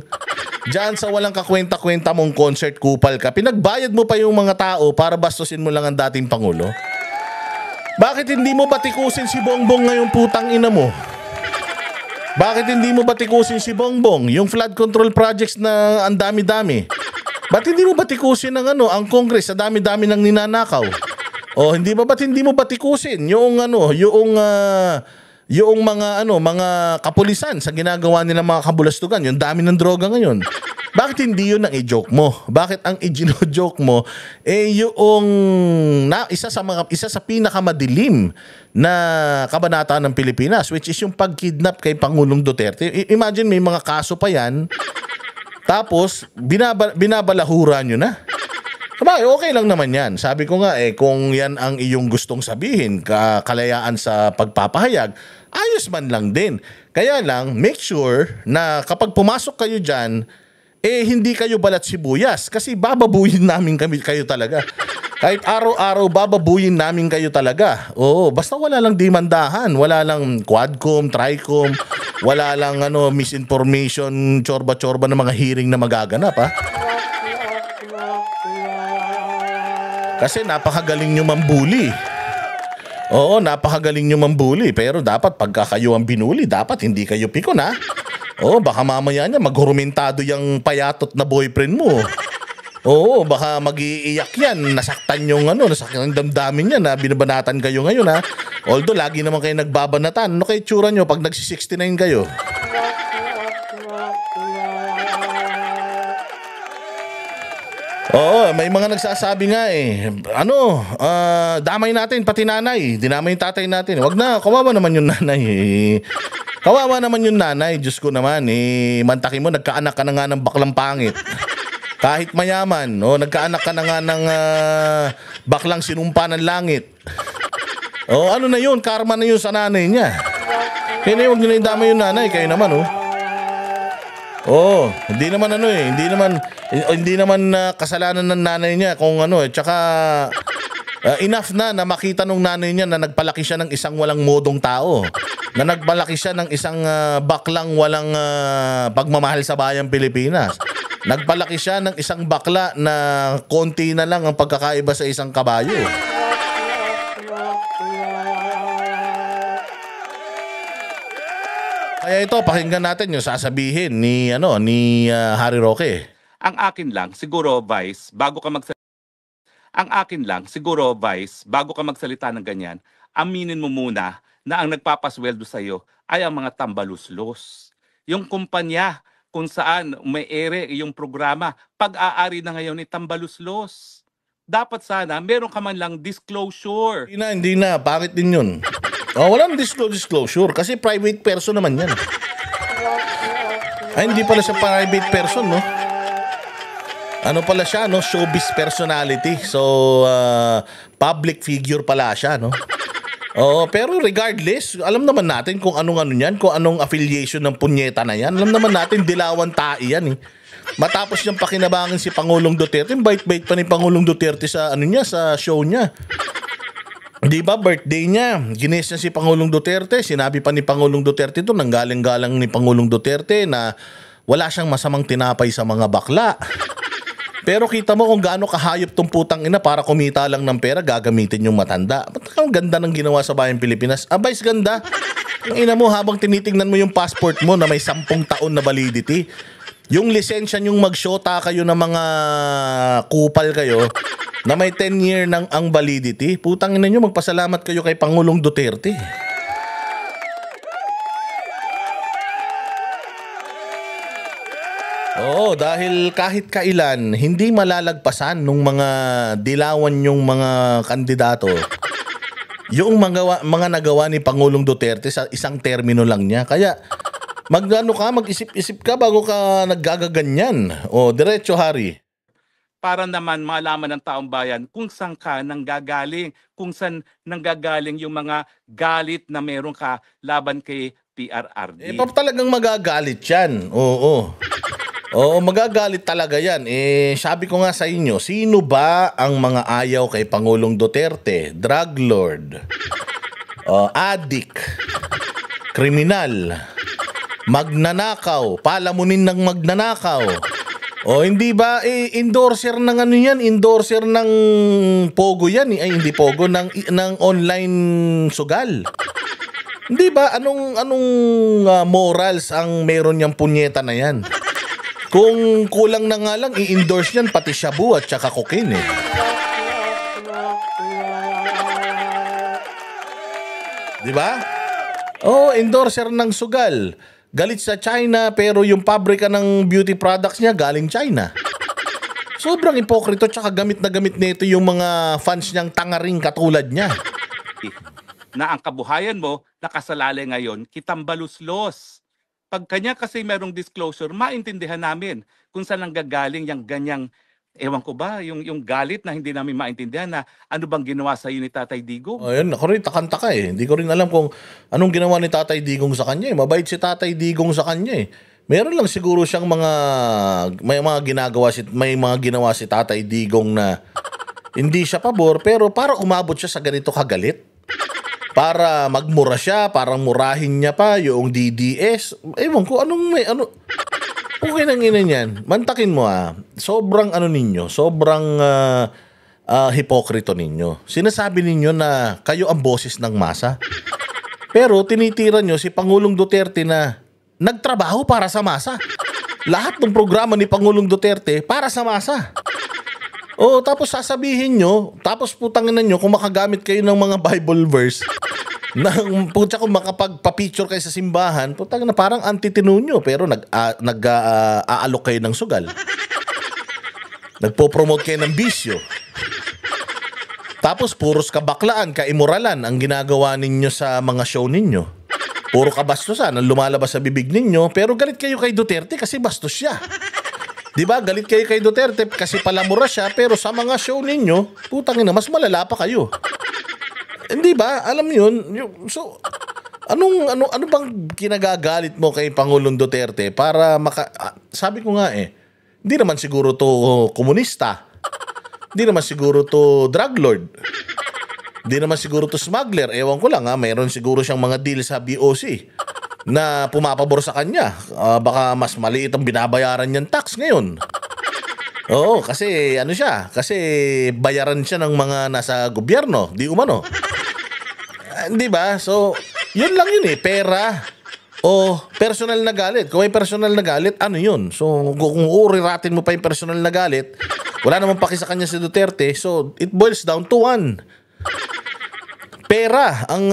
diyan sa walang kakwenta-kwenta mong concert, kupal ka. Pinagbayad mo pa yung mga tao para bastusin mo lang ang dating Pangulo. Bakit hindi mo batikusin si Bongbong ngayong putang ina mo? Bakit hindi mo batikusin si Bongbong? Yung flood control projects na ang dami-dami. Ba't hindi mo batikusin ang Congress sa dami-dami ng ninanakaw? Ba't hindi mo batikusin yung mga kapulisan sa ginagawa nila mga kabulastugan, yung dami ng droga ngayon. Bakit hindi yun ang i-joke mo? Bakit ang i-joke mo yung isa sa pinakamadilim na kabanata ng Pilipinas, which is yung pagkidnap kay Pangulong Duterte. Imagine may mga kaso pa yan. Tapos, binabalahura nyo na. Sabay, okay lang naman yan. Sabi ko nga, kung yan ang iyong gustong sabihin, kalayaan sa pagpapahayag, ayos man lang din. Kaya lang, make sure na kapag pumasok kayo dyan, hindi kayo balat sibuyas. Kasi bababuyin namin kayo talaga. Kahit araw-araw, bababuyin namin kayo talaga. Oo, basta wala lang dimandahan, wala lang quadcom, tricom, wala lang misinformation, chorba-chorba ng mga hearing na magaganap, ha? Kasi napakagaling nyo mambuli. Oo, napakagaling nyo mambuli. Pero dapat pagka kayo ang binuli, dapat hindi kayo pikon, ha? Oo, baka mamaya niya maghurumentado yung payatot na boyfriend mo. Oo, baka mag-iiyak yan. Nasaktan yung nasaktan yung damdamin niya na binabanatan kayo ngayon, ha? Although, lagi naman kayo nagbabanatan. Ano kayo tsura nyo pag nagsi-69 kayo? Oo, may mga nagsasabi nga damay natin pati nanay, dinamay yung tatay natin. Wag na, kawawa naman yung nanay. Kawawa naman yung nanay, Diyos ko naman. Mantakin mo, nagkaanak ka na nga ng baklang pangit. Kahit mayaman, nagkaanak ka na nga ng baklang sinumpa ng langit. Ano na yun, karma na yun sa nanay niya. Kaya huwag nyo na yung damay yung nanay, kayo naman, hindi naman kasalanan ng nanay niya kung tsaka enough na makita nung nanay niya na nagpalaki siya ng isang walang modong tao, na nagpalaki siya ng isang baklang walang pagmamahal sa bayang Pilipinas. Nagpalaki siya ng isang bakla na konti na lang ang pagkakaiba sa isang kabayo. Kaya ito, pakinggan natin yung sasabihin ni Harry Roque. Ang akin lang, siguro, Vice, bago ka magsalita ng ganyan, aminin mo muna na ang nagpapasweldo sa iyo ay ang mga tambaluslos. Yung kumpanya kung saan may ere yung programa, pag-aari na ngayon ni tambaluslos. Dapat sana meron ka man lang disclosure. Hindi na. Bakit din yun? Walang disclosure kasi private person naman yan. Ay, hindi pala siya private person, no? Ano pala siya, no? Showbiz personality. So, public figure pala siya, no? Pero regardless, alam naman natin kung anong yan, kung anong affiliation ng punyeta na yan. Alam naman natin, dilawan tae yan, Matapos niyang pakinabangin si Pangulong Duterte, bait-bait pa ni Pangulong Duterte sa sa show niya. Di ba, birthday niya, ginis niya si Pangulong Duterte, sinabi pa ni Pangulong Duterte ito, nanggaling-galang ni Pangulong Duterte na wala siyang masamang tinapay sa mga bakla. Pero kita mo kung gaano kahayop tong putang ina para kumita lang ng pera, gagamitin yung matanda. Ba't ang ganda ng ginawa sa bayang Pilipinas? Abay's ganda. Ang ina mo, habang tinitingnan mo yung passport mo na may 10 taon na validity, yung lisensya nyong magsyota kayo ng mga kupal kayo, na may 10-year ng ang validity, putang ina nyo, magpasalamat kayo kay Pangulong Duterte. Dahil kahit kailan, hindi malalagpasan nung mga dilawan yung mga kandidato yung mga nagawa ni Pangulong Duterte sa isang termino lang niya. Kaya mag-isip-isip ka bago ka naggagaganyan. Diretso, Harry. Para naman malaman ng taong bayan kung saan ka nanggagaling, kung saan nanggagaling yung mga galit na meron ka laban kay PRRD. Talagang magagalit yan. Magagalit talaga yan. Sabi ko nga sa inyo, sino ba ang mga ayaw kay Pangulong Duterte? Drug lord, addict, kriminal, magnanakaw, palamunin ng magnanakaw. Hindi ba endorser ng yan, endorser ng Pogo yan, ay hindi Pogo, ng online sugal. Hindi ba anong morals ang meron yang punyeta na yan? Kung kulang na nga lang i-endorse yan pati shabu at saka cocaine. Di ba? Endorser ng sugal. Galit sa China pero yung pabrika ng beauty products niya galing China. Sobrang ipokrito tsaka gamit na gamit nito yung mga fans niyang tangaring katulad niya. Na ang kabuhayan mo nakasalalay ngayon kitambaluslos. Pag kanya kasi merong disclosure, maintindihan namin kung saan nanggagaling yung ganyang, ewan ko ba, yung galit na hindi namin maintindihan na ano bang ginawa sa ni Tatay Digong. Oh, yun, ako rin takanta ka eh. Hindi ko rin alam kung anong ginawa ni Tatay Digong sa kanya eh. Mabait si Tatay Digong sa kanya eh. Meron lang siguro siyang may mga ginawa si Tatay Digong na hindi siya pabor, pero para umabot siya sa ganito kagalit. Para magmura siya, parang murahin niya pa yung DDS. Ewan ko, okay nang ina niyan. Mantakin mo sobrang sobrang hipokrito ninyo. Sinasabi ninyo na kayo ang boses ng masa. Pero tinitira nyo si Pangulong Duterte na nagtrabaho para sa masa. Lahat ng programa ni Pangulong Duterte para sa masa. Tapos sasabihin nyo, tapos putanginan nyo kung makagamit kayo ng mga Bible verse kung makapagpa-picture kayo sa simbahan, putang na parang antitinu nyo, pero aalok kayo ng sugal. Nagpo-promote kayo ng bisyo. Tapos puros kabaklaan, kaimoralan ang ginagawa ninyo sa mga show ninyo. Puro kabastusan ang lumalabas sa bibig ninyo, pero galit kayo kay Duterte kasi bastos siya. Diba? Galit kayo kay Duterte kasi palamura siya, pero sa mga show ninyo, putang ina, mas malala pa kayo. Hindi ba? Alam yun. So, ano bang kinagagalit mo kay Pangulong Duterte para sabi ko nga hindi naman siguro to komunista. Hindi naman siguro to drug lord. Hindi naman siguro to smuggler. Ewan ko lang mayroon siguro siyang mga deal sa BOC na pumapabor sa kanya. Baka mas maliit ang binabayaran niyang tax ngayon. Oo, kasi kasi bayaran siya ng mga nasa gobyerno, di umano. Di ba? So, yun lang yun pera o personal na galit. Kung may personal na galit, ano yun? So, kung uuriratin mo pa yung personal na galit, wala namang paki sa kanya si Duterte. So, it boils down to one. Pera ang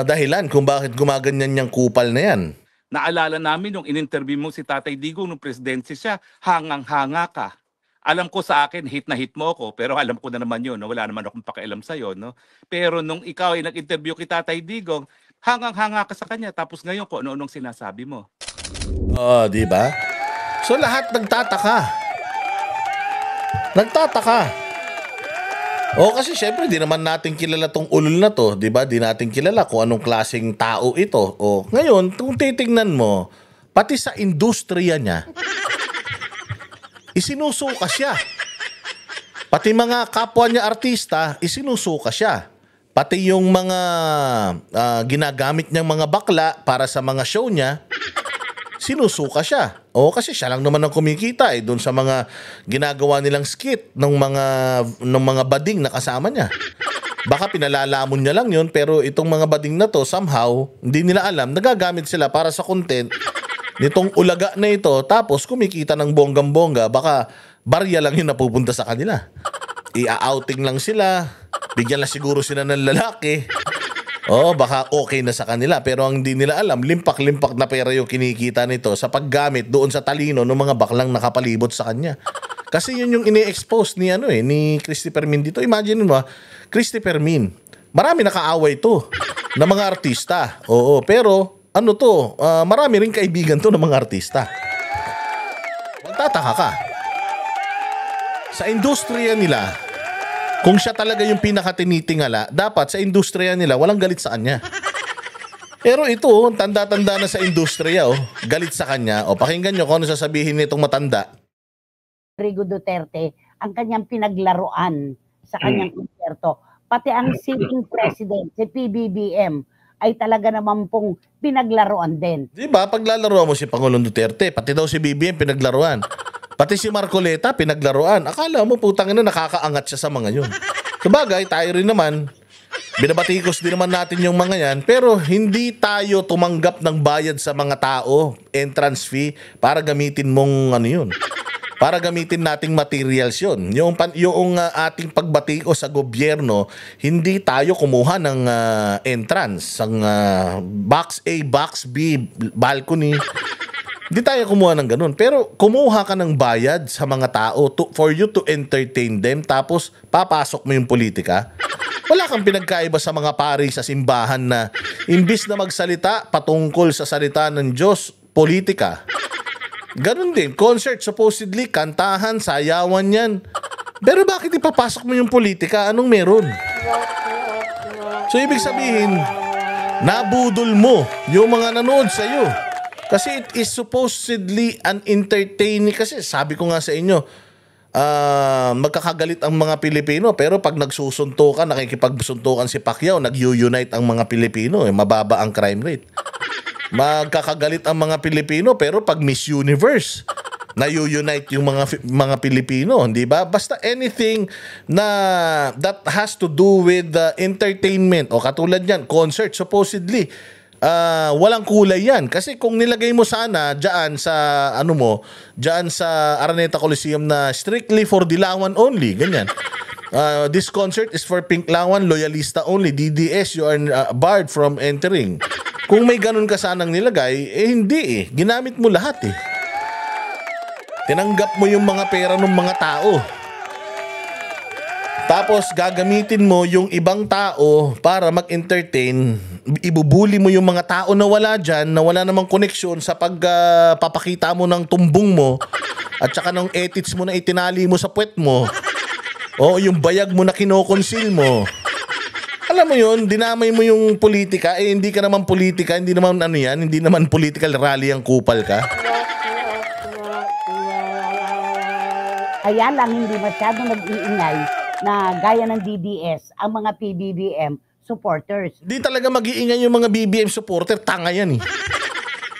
dahilan kung bakit gumaganyan niyang kupal na yan. Naalala namin nung in-interview mo si Tatay Digong nung presidency siya, hangang-hanga ka. Alam ko sa akin, hit na hit mo ako, pero alam ko na naman yun, no? Wala naman akong pakialam sa'yo. No? Pero nung ikaw ay nag-interview kay Tatay Digong, hangang-hanga ka sa kanya, tapos ngayon ko ano-anong sinasabi mo. Di ba? So lahat nagtataka. Kasi syempre di naman natin kilala tong ulol na to, di ba? Di natin kilala kung anong klaseng tao ito. Ngayon, kung titingnan mo, pati sa industriya niya, isinusuka siya. Pati mga kapwa niya artista, isinusuka siya. Pati yung mga ginagamit niyang mga bakla para sa mga show niya, sinusuka siya. Kasi siya lang naman ang kumikita doon sa mga ginagawa nilang skit ng mga bading na kasama niya. Baka pinalalamon niya lang yun, pero itong mga bading na to, somehow, hindi nila alam, nagagamit sila para sa content nitong ulaga na ito, tapos kumikita ng bonggang-bongga, baka barya lang yung napupunta sa kanila. Ia-outing lang sila, bigyan lang siguro sila ng lalaki. Baka okay na sa kanila, pero ang hindi nila alam, limpak-limpak na pera yung kinikita nito sa paggamit doon sa talino ng mga baklang nakapalibot sa kanya. Kasi yun yung ini-expose ni Christopher Min dito. Imagine mo, Christopher Min, marami nakaaway to na mga artista. Pero marami rin kaibigan to ng mga artista. Magtataka ka. Sa industriya nila, kung siya talaga yung pinakatinitingala, dapat sa industriya nila, walang galit sa kanya. Pero ito, tanda-tanda na sa industriya, galit sa kanya. Pakinggan nyo kung ano sasabihin nitong matanda. Rodrigo Duterte, ang kanyang pinaglaruan sa kanyang konserto. Pati ang sitting president, si PBBM, ay talaga naman pong pinaglaruan din. Di ba? Paglalaruan mo si Pangulong Duterte, pati daw si BBM pinaglaruan. Pati si Marcoleta pinaglaruan. Akala mo putang ina nakakaangat siya sa mga yun. Sabagay, tayo rin naman. Binabatikos din naman natin yung mga yan. Pero hindi tayo tumanggap ng bayad sa mga tao, entrance fee, para gamitin mong yun. Para gamitin nating materials yun. Yung ating pagbatiko sa gobyerno, hindi tayo kumuha ng entrance. Ang box A, box B, balcony. Hindi tayo kumuha ng ganun. Pero kumuha ka ng bayad sa mga tao for you to entertain them, tapos papasok mo yung politika. Wala kang pinagkaiba sa mga pari sa simbahan na imbis na magsalita patungkol sa salita ng Diyos, politika. Ganun din, concert, supposedly, kantahan, sayawan yan. Pero bakit ipapasok mo yung politika? Anong meron? So, ibig sabihin, nabudol mo yung mga nanood sa'yo. Kasi it is supposedly an entertaining. Kasi sabi ko nga sa inyo, magkakagalit ang mga Pilipino. Pero pag nagsusuntukan, nakikipagsuntukan si Pacquiao, nag-unite ang mga Pilipino. Mababa ang crime rate. Magkakagalit ang mga Pilipino. Pero pag Miss Universe, na-unite yung mga Pilipino, hindi ba? Basta anything na that has to do with entertainment o katulad yan, concert supposedly, walang kulay yan. Kasi kung nilagay mo sana diyan sa diyan sa Araneta Coliseum na strictly for Dilawan only, ganyan. This concert is for Pinklawan loyalista only. DDS, you are barred from entering. Kung may ganun ka sanang nilagay, hindi ginamit mo lahat Tinanggap mo yung mga pera ng mga tao. Tapos gagamitin mo yung ibang tao para mag-entertain. Ibubuli mo yung mga tao na wala dyan, na wala namang koneksyon sa pagpapakita mo ng tumbong mo at saka ng ethics mo na itinali mo sa puwet mo. O yung bayag mo na kinokonsil mo. Alam mo yun, dinamay mo yung politika. Hindi ka naman politika, hindi naman hindi naman political rally ang kupal ka. Kaya lang hindi masyadong nag-iingay na gaya ng DDS ang mga PBBM supporters. Di talaga mag-iingay yung mga BBM supporter. Tanga yan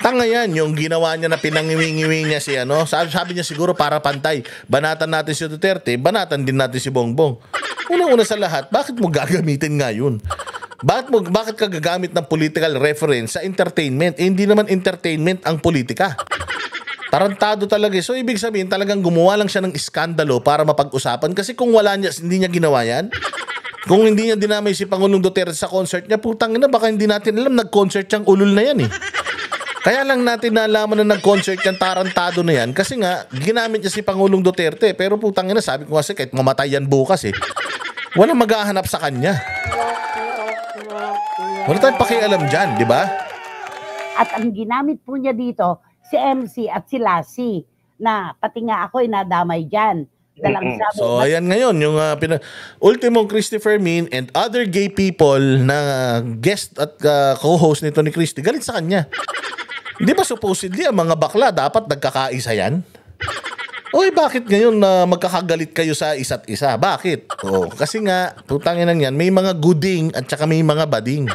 Tanga yan. Yung ginawa niya na pinangiwingiwi niya si sabi niya siguro para pantay. Banatan natin si Duterte, banatan din natin si Bongbong. Una-una sa lahat, bakit mo gagamitin nga yun? Bakit ka gagamit ng political reference sa entertainment? Hindi naman entertainment ang politika. Tarantado talaga. So, ibig sabihin, talagang gumawa lang siya ng iskandalo para mapag-usapan. Kasi kung hindi niya ginawa yan, kung hindi niya dinamay si Pangulong Duterte sa concert niya, putang ina, baka hindi natin alam, nag-concert siyang ulol na yan Kaya lang natin nalaman na nag-concert yung tarantado na yan kasi nga, ginamit niya si Pangulong Duterte. Pero putang ina, sabi ko kasi kahit mamatay yan bukas walang maghahanap sa kanya. Wala tayong pakialam dyan, di ba? At ang ginamit po niya dito, si MC at si Lassie, na pati nga ako nadamay dyan. Sabi, so, ayan ngayon, yung Ultimo Christopher Min and other gay people na guest at co-host nito ni Christy, galit sa kanya. Hindi ba supposedly ang mga bakla dapat nagkakaisa yan? Oy, bakit ngayon magkakagalit kayo sa isa't isa? Bakit? Kasi nga, putangin lang yan, may mga guding at saka may mga bading.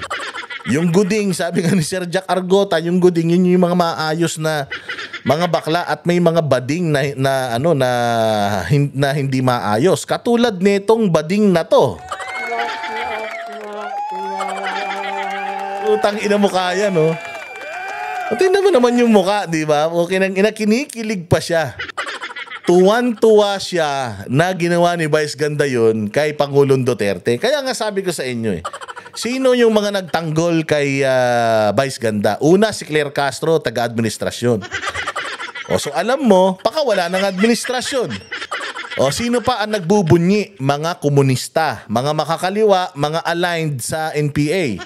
Yung guding, sabi nga ni Sir Jack Argota, yung guding, yun yung mga maayos na mga bakla at may mga bading na hindi maayos. Katulad nitong bading na to. Utang ina mo kaya, no? Tingnan mo naman yung mukha, di ba? Okay nang kinikilig pa siya. Tuwan-tuwa siya na ginawa ni Vice Ganda yun kay Pangulong Duterte. Kaya nga sabi ko sa inyo sino yung mga nagtanggol kay Vice Ganda? Una, si Claire Castro, taga-administrasyon. So alam mo, wala ng administrasyon. Sino pa ang nagbubunyi? Mga komunista, mga makakaliwa, mga aligned sa NPA.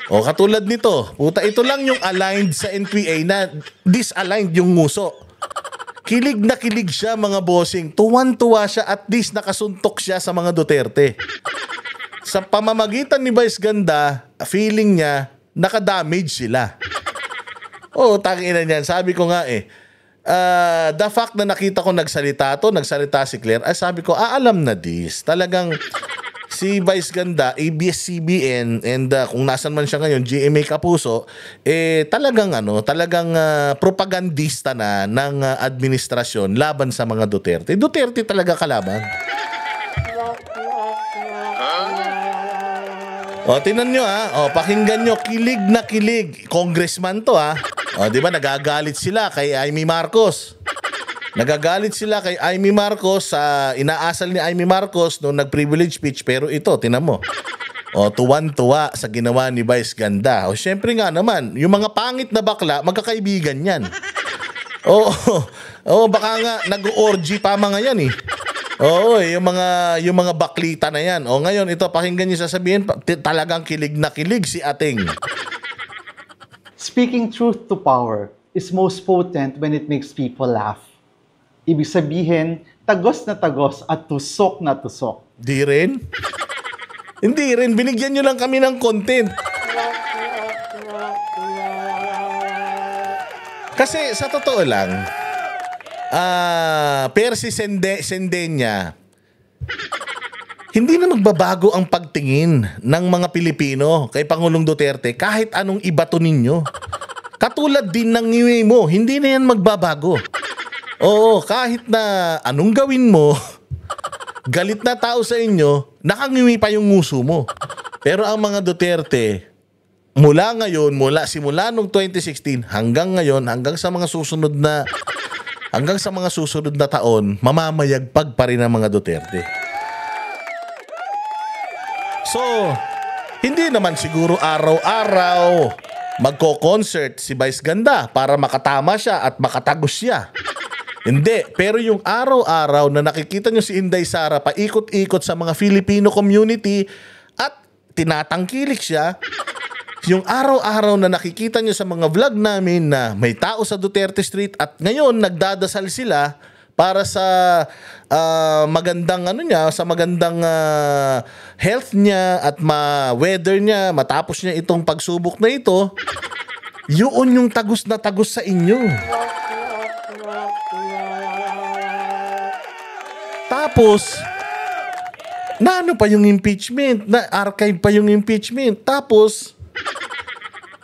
Katulad nito, ito lang yung aligned sa NPA na disaligned yung nguso. Kilig na kilig siya mga bossing. Tuwan-tuwa siya, at least nakasuntok siya sa mga Duterte. Sa pamamagitan ni Vice Ganda, feeling niya, nakadamage sila. Tangina niyan. Sabi ko nga the fact na nakita ko nagsalita si Claire, sabi ko, alam na this. Talagang si Vice Ganda, ABS-CBN, and kung nasan man siya ngayon, GMA Kapuso, talagang propagandista na ng administrasyon laban sa mga Duterte. Duterte talaga kalaban. Tingnan nyo pakinggan nyo, kilig na kilig. Congressman to di ba nagagalit sila kay Amy Marcos. Nagagalit sila kay Amy Marcos, inaasal ni Amy Marcos nung nag-privilege speech, pero ito, tinan mo. Tuwan-tuwa sa ginawa ni Vice Ganda. Syempre nga naman, yung mga pangit na bakla, magkakaibigan yan. Baka nga nag-orgy pa mga yan yung mga baklita na yan. Ngayon, ito, pakinggan niyo sasabihin, talagang kilig na kilig si Ating. Speaking truth to power, is most potent when it makes people laugh. Ibig sabihin, tagos na tagos at tusok na tusok. Di rin? Hindi rin. Binigyan nyo lang kami ng content. Kasi sa totoo lang, Percy Sendenya, hindi na magbabago ang pagtingin ng mga Pilipino kay Pangulong Duterte kahit anong ibato ninyo. Katulad din ng ngiwi mo, hindi na yan magbabago. Oo, kahit na anong gawin mo, galit na tao sa inyo, nakangiwi pa yung nguso mo. Pero ang mga Duterte, simula nung 2016 hanggang ngayon, hanggang sa mga susunod na taon, mamamayagpag pa rin ang mga Duterte. So, hindi naman siguro araw-araw magko-concert si Vice Ganda para makatama siya at makatagos siya. Hindi, pero yung araw-araw na nakikita nyo si Inday Sara paikot-ikot sa mga Filipino community at tinatangkilik siya, yung araw-araw na nakikita nyo sa mga vlog namin na may tao sa Duterte Street at ngayon nagdadasal sila para sa magandang health niya at weather niya matapos niya itong pagsubok na ito, yun yung tagos na tagos sa inyo. Tapos, ano pa yung impeachment? Na-archive pa yung impeachment. Tapos,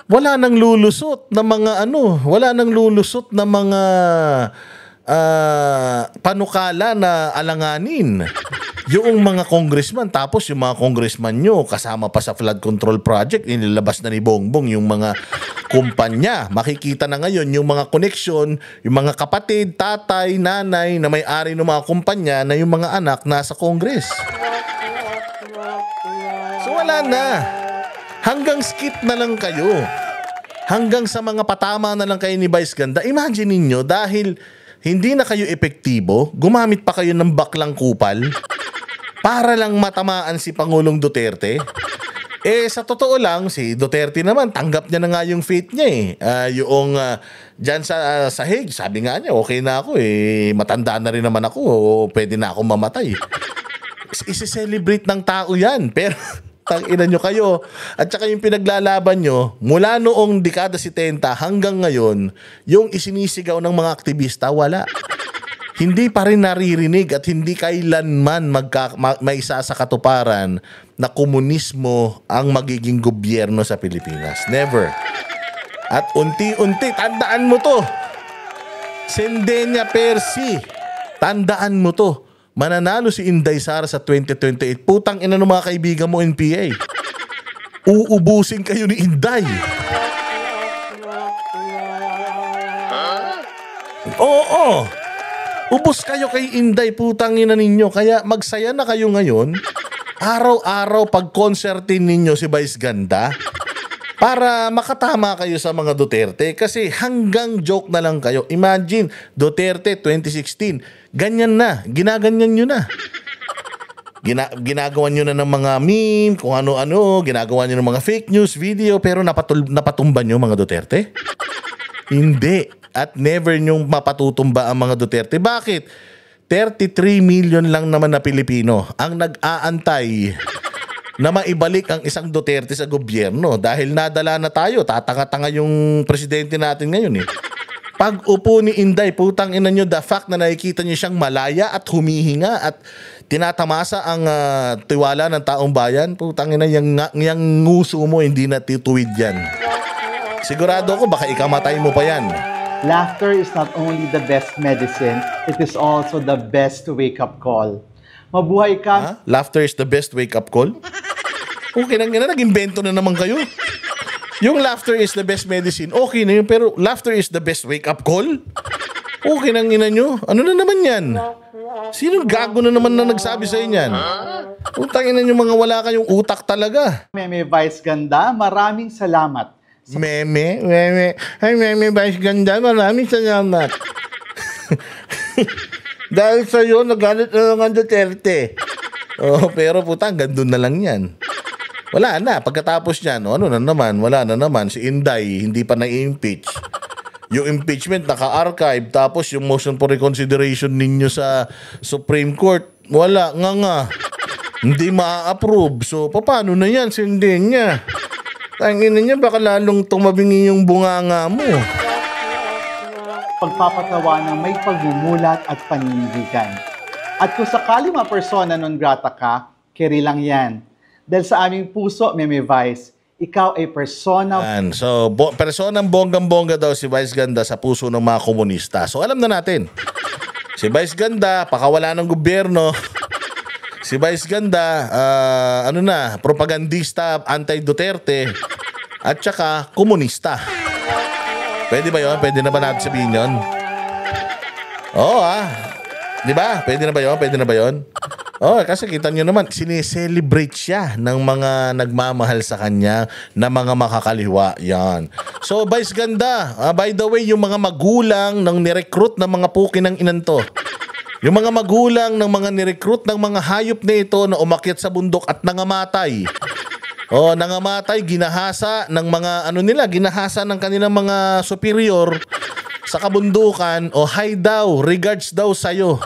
wala nang lulusot na mga panukala na alanganin yung mga congressman. Tapos yung mga congressman nyo kasama pa sa flood control project, inilabas na ni Bongbong yung mga kumpanya. Makikita na ngayon yung mga connection, yung mga kapatid, tatay, nanay na may-ari ng mga kumpanya na yung mga anak nasa Congress. So wala na. Hanggang skip na lang kayo. Hanggang sa mga patama na lang kayo ni Vice Ganda. Imagine ninyo, dahil hindi na kayo epektibo, gumamit pa kayo ng baklang kupal para lang matamaan si Pangulong Duterte. Sa totoo lang, si Duterte naman, tanggap niya na nga yung fate niya dyan sa sahig, sabi nga niya, okay na ako matanda na rin naman ako, pwede na akong mamatay. Isi-celebrate ng tao yan, pero tangina nyo kayo. At saka yung pinaglalaban nyo, mula noong dekada 70 hanggang ngayon, yung isinisigaw ng mga aktivista, wala. Hindi pa rin naririnig at hindi kailanman maisa sa katuparan na komunismo ang magiging gobyerno sa Pilipinas. Never. At unti-unti, tandaan mo to. Sendenya Percy, tandaan mo to. Mananalo si Inday Sara sa 2028. Putang ina ng mga kaibigan mo NPA. Uubusin kayo ni Inday. Oo. Ubus kayo kay Inday, putang ina ninyo. Kaya magsaya na kayo ngayon. Araw-araw pag-concertin ninyo si Vice Ganda para makatama kayo sa mga Duterte. Kasi hanggang joke na lang kayo. Imagine, Duterte 2016, ganyan na, ginaganyan nyo na. Ginagawa nyo na ng mga meme, kung ano-ano, ginagawa nyo ng mga fake news, video, pero napatumba nyo mga Duterte? Hindi. At never nyong mapatutumba ang mga Duterte. Bakit? 33 million lang naman na Pilipino ang nag-aantay na maibalik ang isang Duterte sa gobyerno dahil nadala na tayo. Tatanga-tanga yung presidente natin ngayon Pag upo ni Inday, putang ina nyo, the fact na nakikita nyo siyang malaya at humihinga at tinatamasa ang tiwala ng taong bayan, putang ina, yung nguso mo, hindi na tituwid yan. Sigurado ako, baka ikamatay mo pa yan. Laughter is not only the best medicine, it is also the best wake-up call. Mabuhay ka. Laughter is the best wake-up call? Okay nang nag-invento na naman kayo. Yung laughter is the best medicine, okay na yun, pero laughter is the best wake-up call? Okay nang ina nyo. Ano na naman yan? Sinong gago na naman na nagsabi sa inyan? Utang ina nyo, mga wala kayong utak talaga. Meme Vice Ganda, maraming salamat. Meme. Ay, Meme Vice Ganda, maraming salamat. Dahil sa'yo, nagalit na lang ang Duterte. Pero putang, gandun na lang yan. Wala na, pagkatapos niyan, wala na naman, si Inday, hindi pa na-impeach. Yung impeachment naka-archive, tapos yung motion for reconsideration ninyo sa Supreme Court, wala nga. Hindi ma-approve. So, paano na yan? Sindin niya. Tangin niya, baka lalong tumabingi yung bunganga mo. Pagpapatawa ng may pagmumulat at panindigan. At kung sakali persona non grata ka, carry lang yan. Dahil sa aming puso, Meme Vice, ikaw ay persona. So, personang bonggang-bongga daw si Vice Ganda sa puso ng mga komunista. So, alam na natin. Si Vice Ganda, pakawala ng gobyerno. Si Vice Ganda, propagandista, anti-Duterte, at saka komunista. Pwede ba yun? Pwede na ba natin sabihin yun? Oo, di ba? Pwede na ba yun? Oh, kasi kita nyo naman, sineselebrate siya ng mga nagmamahal sa kanya na mga makakaliwa. Yan. So, Vice Ganda, by the way, yung mga magulang ng nirecruit ng mga puki ng inanto, yung mga magulang ng mga nirecruit ng mga hayop na ito na umakyat sa bundok at nangamatay. Nangamatay, ginahasa ng mga ginahasa ng kanilang mga superior sa kabundukan. Hi daw, regards daw sa'yo.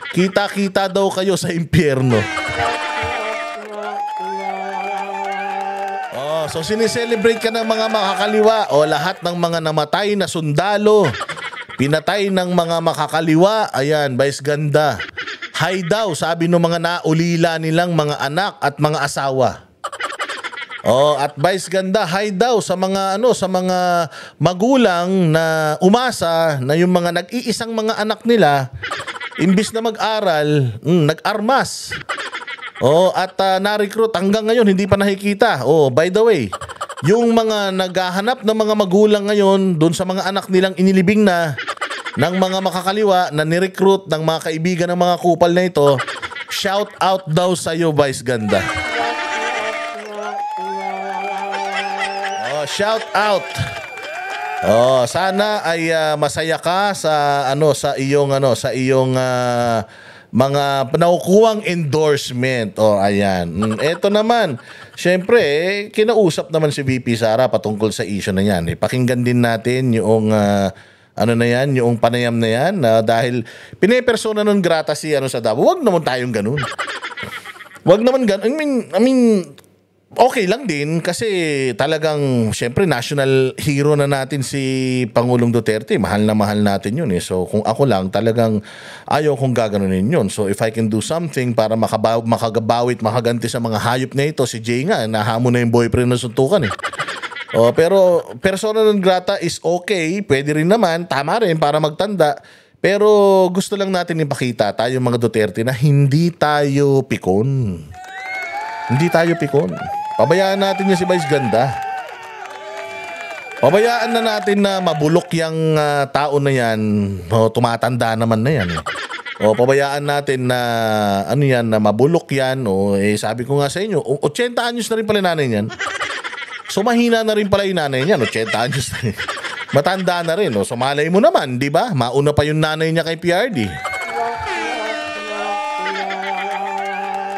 Kita-kita daw kayo sa impyerno. So sineselebrate ka ng mga makakaliwa. Lahat ng mga namatay na sundalo, pinatay ng mga makakaliwa. Ayan, Vice Ganda. Hi daw, sabi ng mga naulila nilang mga anak at mga asawa. At Vice Ganda, hi daw sa mga sa mga magulang na umasa na yung mga nag-iisang mga anak nila, imbis na mag-aral, nag-armas. At na-recruit hanggang ngayon hindi pa nakikita. By the way, yung mga naghahanap ng mga magulang ngayon doon sa mga anak nilang inilibing na ng mga makakaliwa na ni-recruit ng mga kaibigan ng mga kupal na ito, shout out daw sa iyo, Vice Ganda. Shout out. Sana ay masaya ka sa iyong mga nakukuhang endorsement. Ayan. Ito naman, syempre, kinausap naman si VP Sara patungkol sa issue na yan. Pakinggan din natin yung yung panayam na yan, dahil pinepersona non grata si sa Davao. Wag naman tayong ganun. Wag naman ganun. I mean, okay lang din kasi talagang syempre national hero na natin si Pangulong Duterte. Mahal na mahal natin yun eh. So kung ako lang talagang ayaw kong gaganunin yun. So if I can do something para makagabawit, makaganti sa mga hayop na ito, si Jay nga, nahamon na yung boyfriend na suntukan eh. Pero persona non grata is okay. Pwede rin naman, tama rin para magtanda. Pero gusto lang natin ipakita tayo mga Duterte na hindi tayo pikon. Hindi tayo pikon. Pabayaan natin yung si Vice Ganda. Pabayaan na natin na mabulok yung tao na yan. Tumatanda naman na yan. Pabayaan natin na na mabulok yan. Sabi ko nga sa inyo, 80 anyos na rin pala nanay niyan. So mahina na rin pala yung nanay niyan. 80 anyos na rin. Matanda na rin. So malay mo naman, di ba? Mauna pa yung nanay niya kay PRD.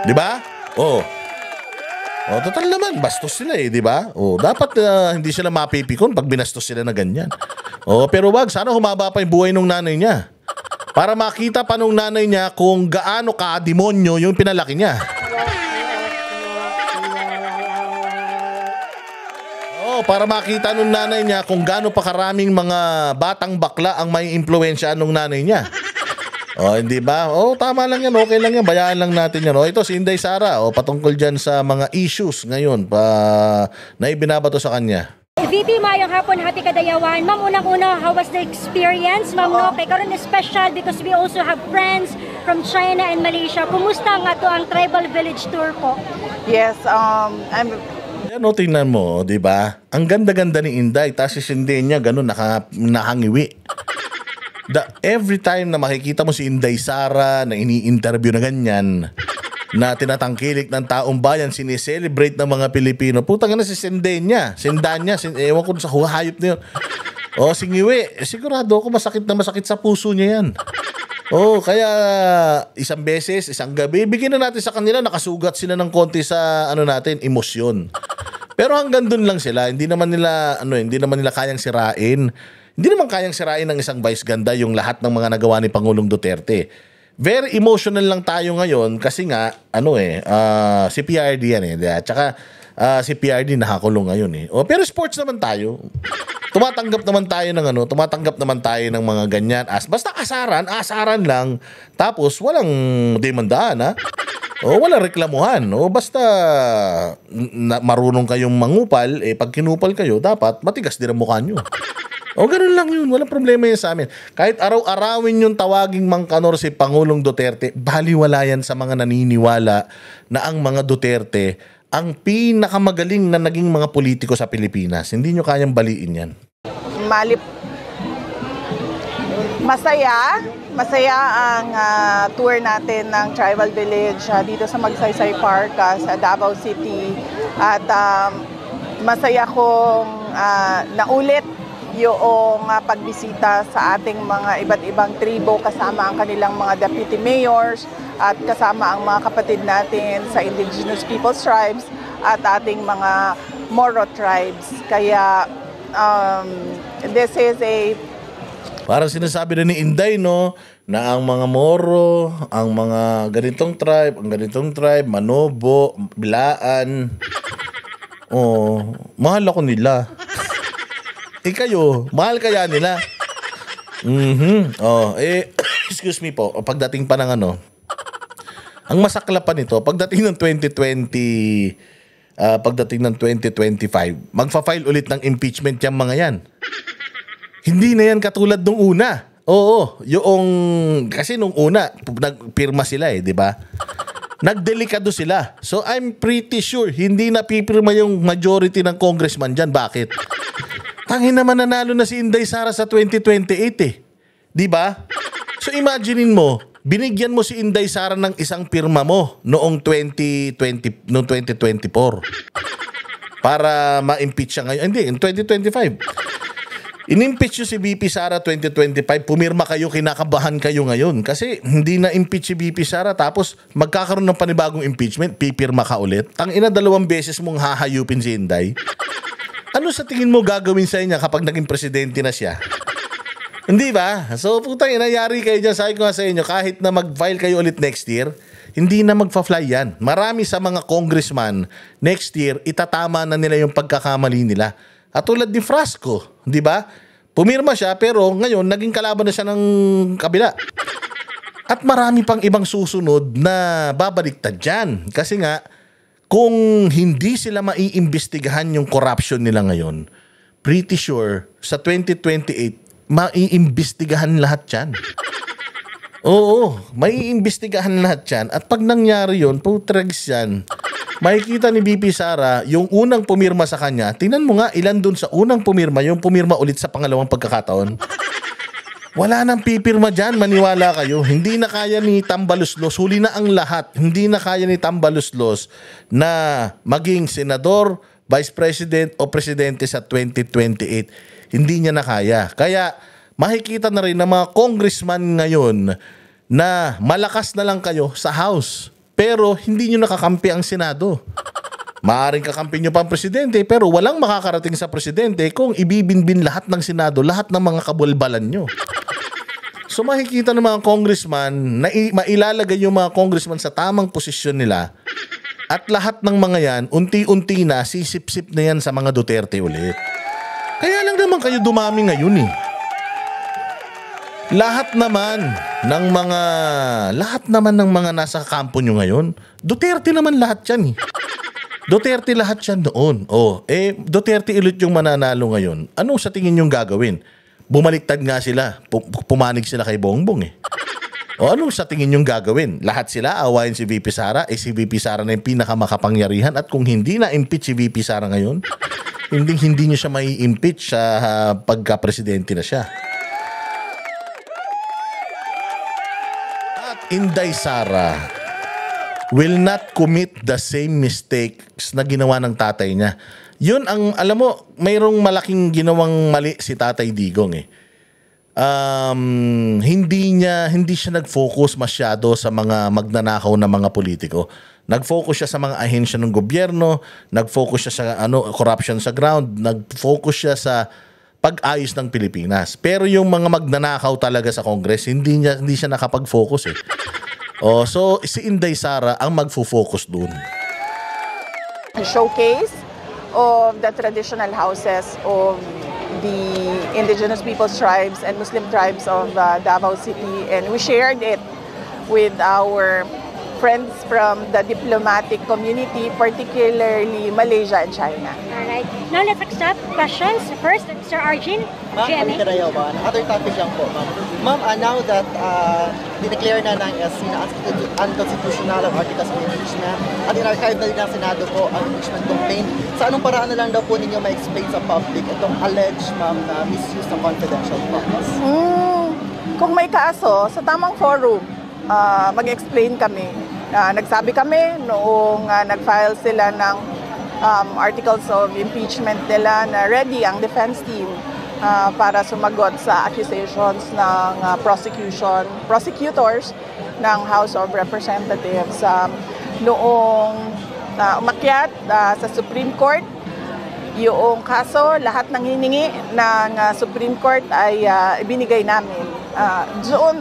Di ba? Total naman, bastos sila di ba? Dapat hindi sila mapipikon pag binastos sila na ganyan. Pero wag, sana humaba pa yung buhay ng nanay niya. Para makita pa nung nanay niya kung gaano ka-demonyo yung pinalaki niya. Para makita nung nanay niya kung gaano pa karaming mga batang bakla ang may impluwensya nung nanay niya. Hindi ba? Tama lang yan. Okay lang yan. Bayaan lang natin yan. Ito si Inday Sara. Patungkol dyan sa mga issues ngayon na ibinabato sa kanya. VP, mayang hapon, hati kadayawan. Ma'am, unang-una, how was the experience? Ma'am, kay karon special because we also have friends from China and Malaysia. Kumusta nga to ang tribal village tour po? Yes, Tingnan mo, di ba? Ang ganda-ganda ni Inday. Tapos si Cindy niya, ganun, nakangiwi. Every time na makikita mo si Inday Sara na ini-interview na ganyan, na tinatangkilik ng taong bayan, sineselebrate ng mga Pilipino, putang na si Sendenya, ewan ko sa hayop na yun. Singiwi, sigurado ako masakit na masakit sa puso niya yan. Kaya isang beses, isang gabi, bigyan na natin sa kanila, nakasugat sila ng konti sa emosyon. Pero hanggang dun lang sila, hindi naman nila kayang sirain. Hindi naman kayang sirain ng isang vice ganda yung lahat ng mga nagawa ni Pangulong Duterte. Very emotional lang tayo ngayon kasi nga, si PRD yan eh. Tsaka si PRD nakakulong ngayon eh. Pero sports naman tayo. Tumatanggap naman tayo ng mga ganyan. Basta asaran lang. Tapos walang demandahan ha. Walang reklamuhan. Basta marunong kayong mangupal, pag kinupal kayo, dapat matigas din ang mukha nyo. Ganun lang yun. Walang problema yan sa amin. Kahit araw-arawin yung tawaging mangkanor si Pangulong Duterte, baliwala yan sa mga naniniwala na ang mga Duterte ang pinakamagaling na naging mga politiko sa Pilipinas. Hindi nyo kayang baliin yan. Masaya ang tour natin ng Tribal Village dito sa Magsaysay Park sa Davao City. At masaya kong naulit yung pagbisita sa ating mga iba't ibang tribo kasama ang kanilang mga deputy mayors at kasama ang mga kapatid natin sa Indigenous Peoples Tribes at ating mga Moro tribes. Kaya this is a... Parang sinasabi na ni Inday, no, na ang mga Moro, ang mga ganitong tribe, Manobo, Bilaan, mahal ako nila. Kayo, mahal kaya nila? Excuse me po, pagdating pa ng ang masakla pa nito, pagdating ng 2025, magfa-file ulit ng impeachment yung mga yan. Hindi na yan katulad nung una. Kasi nung una, nagpirma sila di ba? Nagdelikado sila. So I'm pretty sure, hindi na pipirma yung majority ng congressman dyan. Bakit? Tangin naman nanalo na si Inday Sara sa 2028 di ba? So imaginein mo, binigyan mo si Inday Sara ng isang pirma mo noong 2024 para ma-impeach siya ngayon. Hindi, in 2025. In-impeach nyo si VP Sara 2025, pumirma kayo, kinakabahan kayo ngayon. Kasi hindi na-impeach si VP Sara tapos magkakaroon ng panibagong impeachment, pipirma ka ulit. Tangina, 2 beses mong hahayupin si Inday. Ano sa tingin mo gagawin sa inyo kapag naging presidente na siya? Hindi ba? So, putang ina, yari kayo dyan. Sabi ko nga sa inyo, kahit na mag-file kayo ulit next year, hindi na magfa-fly yan. Marami sa mga congressman, next year, itatama na nila yung pagkakamali nila. At tulad ni Frasco, di ba? Pumirma siya, pero ngayon, naging kalaban na siya ng kabila. At marami pang ibang susunod na babaliktad dyan. Kasi nga, kung hindi sila maiimbestigahan yung corruption nila ngayon, pretty sure sa 2028, maiimbestigahan lahat yan. Maiimbestigahan lahat yan. At pag nangyari yun, putregs yan, makikita ni VP Sara yung unang pumirma sa kanya. Tingnan mo nga ilan dun sa unang pumirma, yung pumirma ulit sa pangalawang pagkakataon. Wala nang pipirma dyan, maniwala kayo. Hindi na kaya ni Tambaluslos, huli na ang lahat. Hindi na kaya ni Tambaluslos na maging senador, vice president o presidente sa 2028. Hindi niya na kaya. Kaya makikita na rin ng mga congressman ngayon na malakas na lang kayo sa House. Pero hindi nyo nakakampi ang Senado. Maaring kakampi nyo pa ang presidente pero walang makakarating sa presidente kung ibibinbin lahat ng Senado, lahat ng mga kabulbalan nyo. So makikita ng mga congressman na mailalagay yung mga congressman sa tamang posisyon nila at lahat ng mga yan, unti-unti na sisip-sip na yan sa mga Duterte ulit. Kaya lang naman kayo dumami ngayon eh. Lahat naman ng mga nasa kampo nyo ngayon, Duterte naman lahat yan eh. Duterte lahat yan noon. Duterte ulit yung mananalo ngayon. Ano sa tingin yung gagawin? Bumaliktad nga sila. Pumanig sila kay Bongbong eh. Ano sa tingin yung gagawin? Lahat sila awayin si VP Sara. Si VP Sara na yung pinakamakapangyarihan. At kung hindi na-impeach si VP Sara ngayon, hindi niya siya mai-impeach sa pagka-presidente na siya. At Inday Sara will not commit the same mistakes na ginawa ng tatay niya. Yun ang, alam mo, mayroong malaking ginawang mali si Tatay Digong eh. Hindi siya nag-focus masyado sa mga magnanakaw na mga politiko. Nag-focus siya sa mga ahensya ng gobyerno, nag-focus siya sa corruption sa ground, nag-focus siya sa pag-ayos ng Pilipinas. Pero yung mga magnanakaw talaga sa Congress, hindi siya nakapag-focus eh. So si Inday Sara ang magfo-focus dun. Showcase of the traditional houses of the indigenous peoples tribes and Muslim tribes of Davao City, and we shared it with our friends from the diplomatic community, particularly Malaysia and China. Alright. Now let's accept questions. First, Sir Arjun, Ma'am, GMA. Kadayawan. Other topic lang po, ma'am. Ma'am, now that dineclare na ng SC na unconstitutional ang articles of impeachment at in-archive na din ng Senado po ang impeachment complaint, sa anong paraan na lang daw po ninyo ma-explain sa public itong alleged, ma'am, na misuse ng confidential funds? Kung may kaso, sa tamang forum, mag-explain kami. Nagsabi kami noong nag-file sila ng articles of impeachment nila na ready ang defense team para sumagot sa accusations ng prosecutors ng House of Representatives. Noong umakyat sa Supreme Court, yung kaso, lahat ng hiningi ng Supreme Court ay ibinigay namin.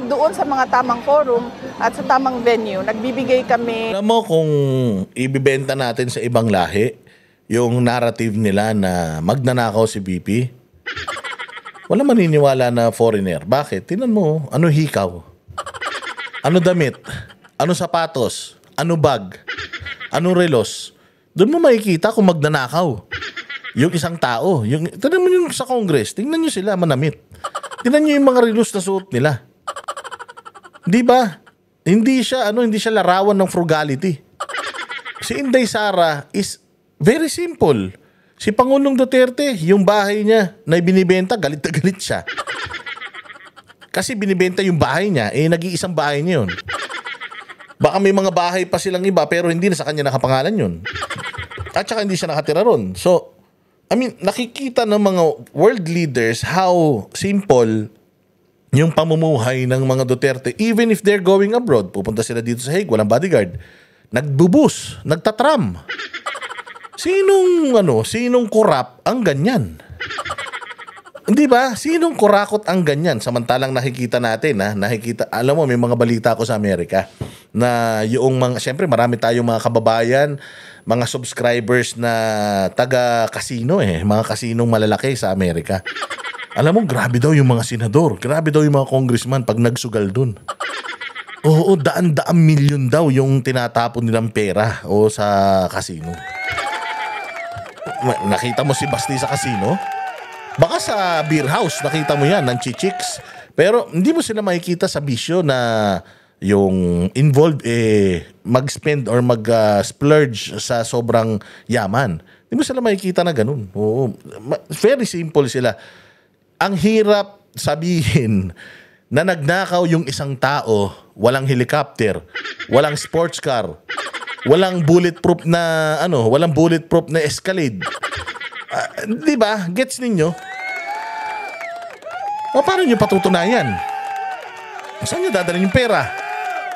Doon sa mga tamang forum at sa tamang venue, nagbibigay kami. Alam mo kung ibibenta natin sa ibang lahi, yung narrative nila na magnanakaw si BP, wala maniniwala na foreigner. Bakit? Tingnan mo, ano hikaw? Ano damit? Ano sapatos? Ano bag? Ano relos? Doon mo makikita kung magnanakaw. Yung isang tao. Tingnan mo yung sa Congress. Tingnan nyo sila manamit. Tingnan nyo yung mga relos na suot nila. Di ba? Hindi siya larawan ng frugality. Si Inday Sara is very simple. Si Pangulong Duterte, yung bahay niya na binibenta, galit na galit siya. Kasi binibenta yung bahay niya, nag-iisang bahay niya yun. Baka may mga bahay pa silang iba, pero hindi na sa kanya nakapangalan yun. At saka hindi siya nakatira ron. So, nakikita ng mga world leaders how simple yung pamumuhay ng mga Duterte. Even if they're going abroad, pupunta sila dito sa Hague, walang bodyguard. Nagbubus, nagtatram. Sinong korap ang ganyan? Hindi ba? Sinong kurakot ang ganyan? Samantalang nakikita natin, alam mo, may mga balita ko sa Amerika na yung siyempre marami tayong mga kababayan, mga subscribers na taga-casino mga kasinong malalaki sa Amerika. Alam mo, grabe daw yung mga senador, grabe daw yung mga congressman pag nagsugal dun. Oo, daan-daang milyon daw yung tinatapon nilang pera sa casino. Nakita mo si Basti sa casino? Baka sa beer house, nakita mo yan, ng chichiks. Pero hindi mo sila makikita sa bisyo na yung involved mag-spend or mag-splurge sa sobrang yaman. Hindi mo sila makikita na ganun. Oo. Very simple sila. Ang hirap sabihin na nagnakaw yung isang tao, walang helicopter, walang sports car, walang bulletproof na Escalade. Di ba? Gets ninyo? Paano nyo patutunayan? Saan nyo dadalhin yung pera?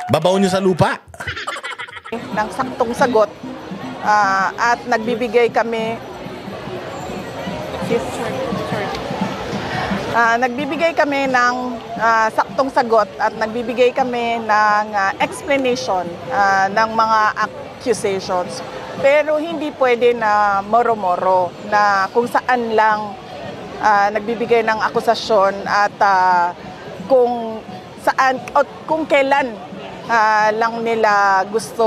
Babaw nyo sa lupa? Ng saktong sagot at nagbibigay kami ng saktong sagot at nagbibigay kami ng explanation ng mga accusations. Pero hindi pwede na moro-moro na kung saan lang nagbibigay ng akusasyon at kung saan o kung kailan lang nila gusto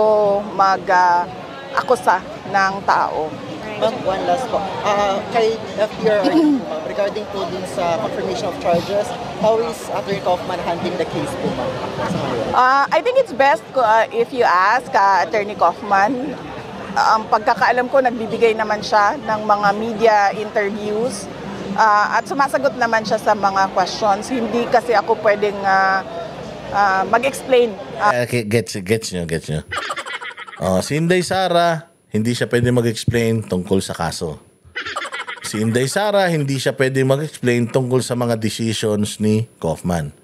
mag-akusa ng tao. Ma'am, one last po. Kay FPR, regarding po din sa confirmation of charges, how is Attorney Kaufman handling the case po, ma'am? I think it's best if you ask Attorney Kaufman. Ang pagkakaalam ko, nagbibigay naman siya ng mga media interviews at sumasagot naman siya sa mga questions. Hindi kasi ako pwedeng mag-explain. Gets nyo. Si Inday Sara, hindi siya pwede mag-explain tungkol sa kaso. Si Inday Sara, hindi siya pwede mag-explain tungkol sa mga decisions ni Kaufman.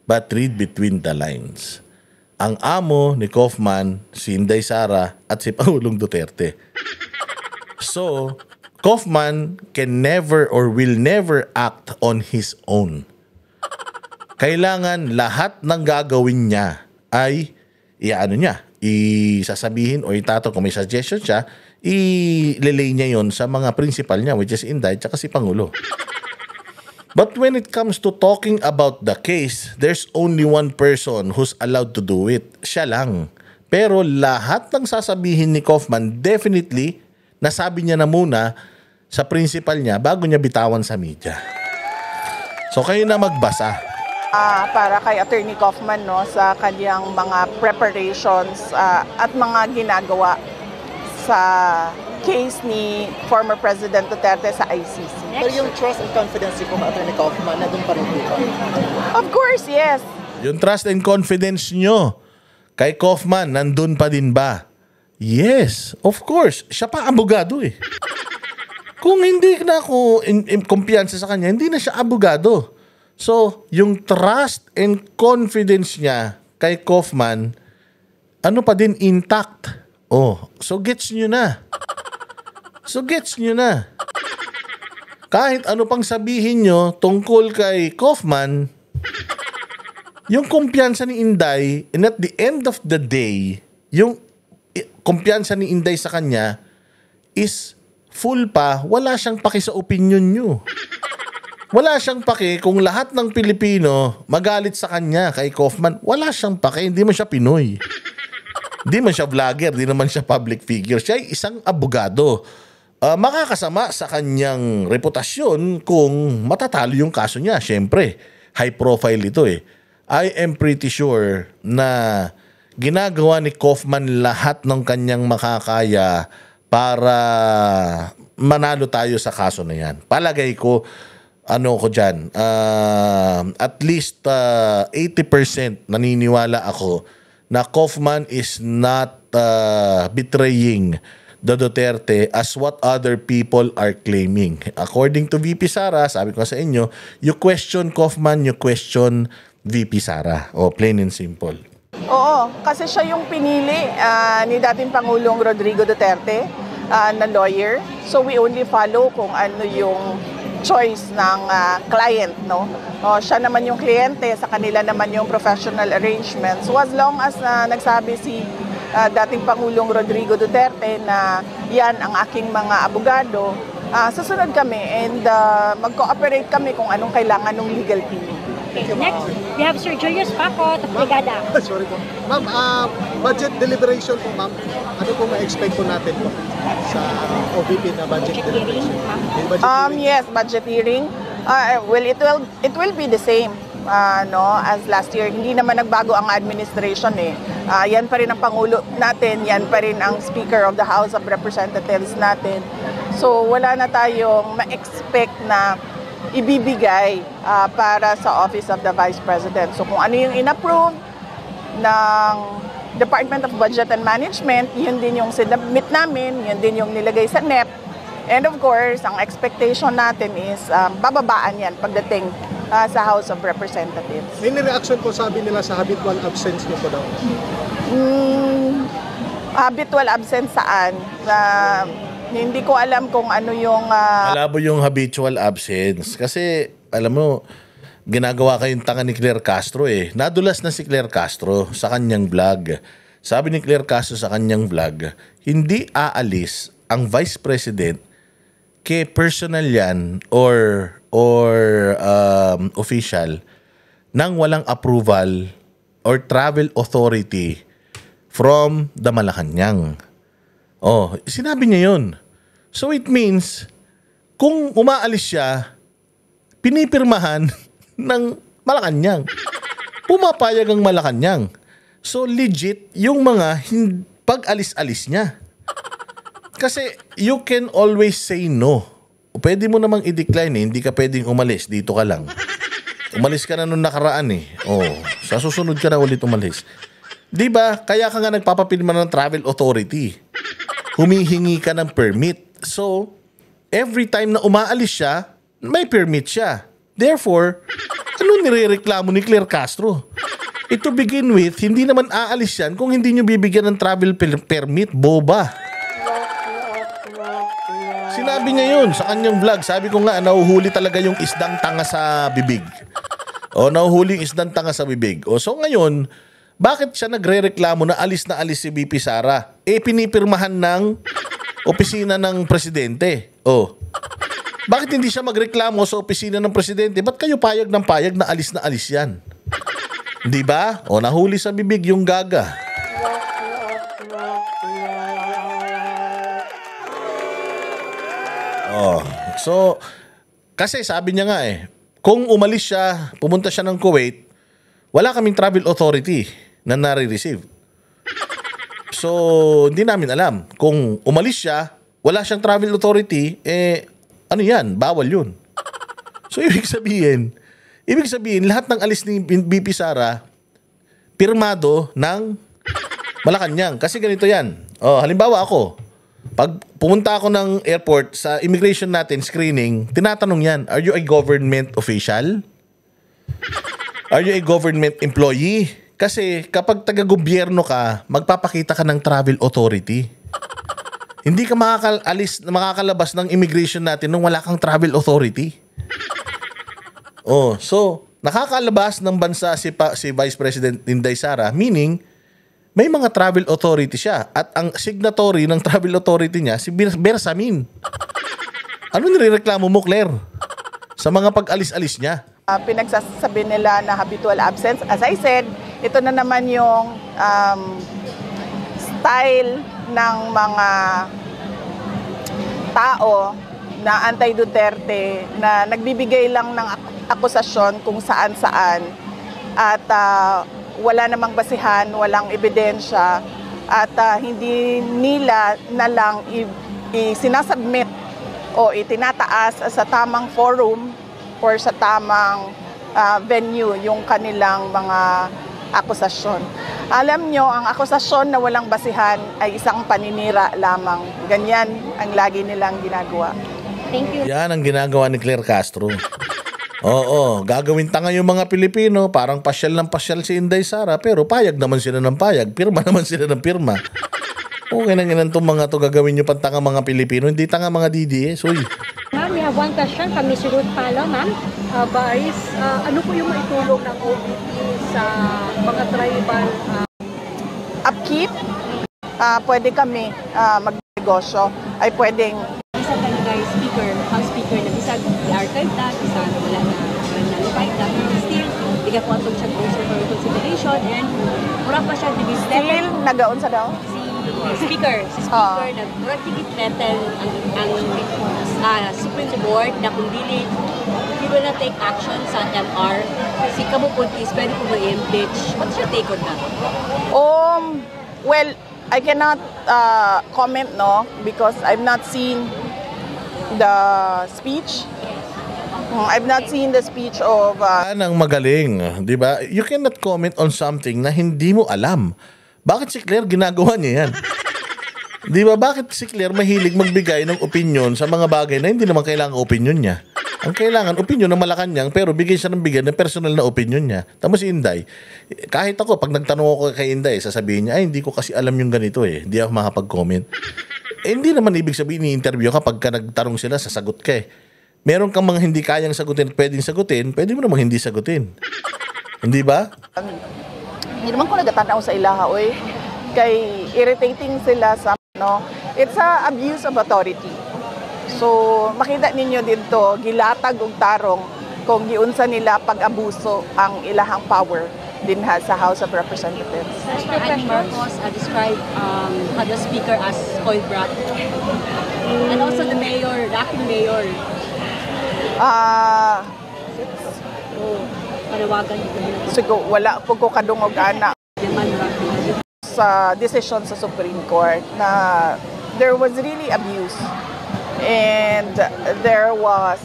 But read between the lines. Ang amo ni Kaufman, si Inday Sara at si Pangulong Duterte. So, Kaufman can never or will never act on his own. Kailangan lahat ng gagawin niya ay isasabihin o itato kung may suggestion siya, ilelay niya yon sa mga principal niya, which is Inday tsaka si Pangulo. But when it comes to talking about the case, there's only one person who's allowed to do it. Siya lang. Pero lahat ng sasabihin ni Kaufman, definitely, nasabi niya na muna sa principal niya bago niya bitawan sa media. So kayo na magbasa. Para kay Attorney Kaufman, no, sa kanyang mga preparations at mga ginagawa sa case ni former President Duterte sa ICC. Pero yung trust and confidence ko kay Attorney Kaufman, nandun pa rin po. Of course, yes. Yung trust and confidence nyo kay Kaufman, nandun pa din ba? Yes, of course. Siya pa abogado eh. Kung hindi na ako kumpiyansa sa kanya, hindi na siya abogado. So, yung trust and confidence niya kay Kaufman, ano pa din, intact. Oh, so gets nyo na. Kahit ano pang sabihin nyo tungkol kay Kaufman, yung kumpiyansa ni Inday, and at the end of the day, yung kumpiyansa ni Inday sa kanya is full pa, wala siyang paki sa opinion nyo. Wala siyang paki kung lahat ng Pilipino magalit sa kanya kay Kaufman. Wala siyang paki, hindi man siya Pinoy. Hindi man siya vlogger, hindi naman siya public figure. Siya ay isang abogado. Makakasama sa kanyang reputasyon kung matatalo yung kaso niya. Siyempre, high profile ito eh. I am pretty sure na ginagawa ni Kaufman lahat ng kanyang makakaya para manalo tayo sa kaso na yan. Palagay ko, at least 80% naniniwala ako na Kaufman is not betraying the Duterte as what other people are claiming. According to VP Sara, sabi ko sa inyo, you question Kaufman, you question VP Sara. Plain and simple. Oo, kasi siya yung pinili ni dating Pangulong Rodrigo Duterte na lawyer. So we only follow kung ano yung choice ng client, no? Siya naman yung kliyente, sa kanila naman yung professional arrangements. So as long as nagsabi si dating Pangulong Rodrigo Duterte na yan ang aking mga abogado, susunod kami and mag-cooperate kami kung anong kailangan ng legal team. Okay, next, we have Sir Julius Paco, Brigada. Sorry po. Ma'am, budget deliberation po, ma'am. Ano po ma-expect po natin po sa OVP na budget deliberation? Yes, budget hearing. Well, it will be the same as last year. Hindi naman nagbago ang administration eh. Yan pa rin ang Pangulo natin, yan pa rin ang Speaker of the House of Representatives natin. So wala na tayong ma-expect na ibibigay para sa Office of the Vice President. So kung ano yung in-approve ng Department of Budget and Management, yun din yung sinubmit namin, yun din yung nilagay sa NEP. And of course, ang expectation natin is bababaan yan pagdating sa House of Representatives. May reaction po sabi nila sa habitual absence niyo po daw? Habitual absence saan? Hindi ko alam kung ano yung... Malabo yung habitual absence. Kasi, alam mo, ginagawa kayong tanga ni Claire Castro eh. Nadulas na si Claire Castro sa kanyang vlog. Sabi ni Claire Castro sa kanyang vlog, hindi aalis ang Vice President kay personal yan or official nang walang approval or travel authority from the Malacanang. Sinabi niya yun. So it means, kung umaalis siya, pinipirmahan ng Malacanang. Pumapayag ang Malacanang. So legit, yung mga pag-alis-alis niya. Kasi you can always say no. Pwede mo namang i-decline eh. Hindi ka pwedeng umalis. Dito ka lang. Umalis ka na nung nakaraan eh. Sa susunod ka na ulit umalis. Diba? Kaya ka nga nagpapapirma ng travel authority. Humihingi ka ng permit. So, every time na umaalis siya, may permit siya. Therefore, ano nirereklamo ni Claire Castro? To begin with, hindi naman aalis yan kung hindi nyo bibigyan ng travel permit. Boba. Sinabi sinabi niya yun sa kanyang vlog. Sabi ko nga, nahuhuli talaga yung isdang tanga sa bibig. O, nahuhuli yung isdang tanga sa bibig. O, so ngayon, bakit siya nagre-reklamo na alis si VP Sara? Pinipirmahan ng opisina ng presidente. O, bakit hindi siya magreklamo sa opisina ng presidente? Ba't kayo payag ng payag na alis yan? Di ba? O, nahuli sa bibig yung gaga. Oh, so kasi sabi niya nga kung umalis siya, pumunta siya ng Kuwait, wala kaming travel authority na nare-receive. So, hindi namin alam. Kung umalis siya, wala siyang travel authority, ano yan? Bawal yun. So, ibig sabihin, lahat ng alis ni VP Sara, pirmado ng Malacanang. Kasi ganito yan. Oh, halimbawa ako, pag pumunta ako ng airport, sa immigration natin, screening, tinatanong yan, are you a government official? Are you a government employee? Kasi kapag taga-gobyerno ka, magpapakita ka ng travel authority. Hindi ka makakalabas ng immigration natin nung wala kang travel authority. Oh, so, nakakalabas ng bansa si Vice President Inday Sara, meaning, may mga travel authority siya at ang signatory ng travel authority niya si Bersamin. Ano nirereklamo mo, Claire? Sa mga pag-alis-alis niya. Pinagsasabi nila na habitual absence. As I said, ito na naman yung style ng mga tao na anti-Duterte na nagbibigay lang ng akusasyon kung saan-saan at wala namang basihan, walang ebidensya at hindi nila na lang sinasubmit o itinataas sa tamang forum or sa tamang venue yung kanilang mga akusasyon. Alam nyo, ang akusasyon na walang basihan ay isang paninira lamang. Ganyan ang lagi nilang ginagawa. Thank you. Yan ang ginagawa ni Claire Castro. Oo, gagawin tanga yung mga Pilipino, parang pasyal ng pasyal si Inday Sara, pero payag naman sila ng payag, pirma naman sila ng pirma. Okay nang inan itong mga to gagawin nyo pantanga mga Pilipino, hindi tanga mga DDS. Uy. Ma'am, we have one question from Ms. Ruth Palo, ma'am. Baris, ano po yung maitulong ng OVP sa mga tribal? Upkeep, pwede kami magnegosyo, ay pwedeng Isa ka guys, house speaker na bisag i-archive na, bisag wala na na-invite na, still, di ka po atong siya closer for consideration and mura pa siya di still nagaon sa daw? Si speaker na mura tigit threaten ang Supreme Board na kung dili he will not take action sa MR, si Kamupuntis pwede po ma-impeach. What's your take on that? Well, I cannot comment, no, because I've not seen the speech. I've not seen the speech of... Anang magaling, di ba? You cannot comment on something na hindi mo alam. Bakit si Claire ginagawa niya yan? Di ba? Bakit si Claire mahilig magbigay ng opinion sa mga bagay na hindi naman kailangan opinion niya? Ang kailangan, opinion ng Malacanang, pero bigay siya ng bigay ng personal na opinion niya. Tapos si Inday, kahit ako, pag nagtanong ako kay Inday, sasabihin niya, ay, hindi ko kasi alam yung ganito eh. Hindi ako makapag-comment. Hindi naman ibig sabihin ni-interview ka pagka nagtanong sila, sasagot ka eh. Meron kang mga hindi kayang sagutin, pwede mo namang hindi sagutin. Hindi ba? Hindi naman ko nagatanaw sa ilaha, oy. Kay irritating sila sa, no? It's a abuse of authority. So, makita ninyo dito, gilatag og tarong kung giunsa nila pag-abuso ang ilahang power din sa House of Representatives. President Marcos described the speaker as spoiled brat. And also the mayor, the acting mayor. Panawagan nito. Siguro, wala po ko kadungog ana sa decision sa Supreme Court na there was really abuse. And there was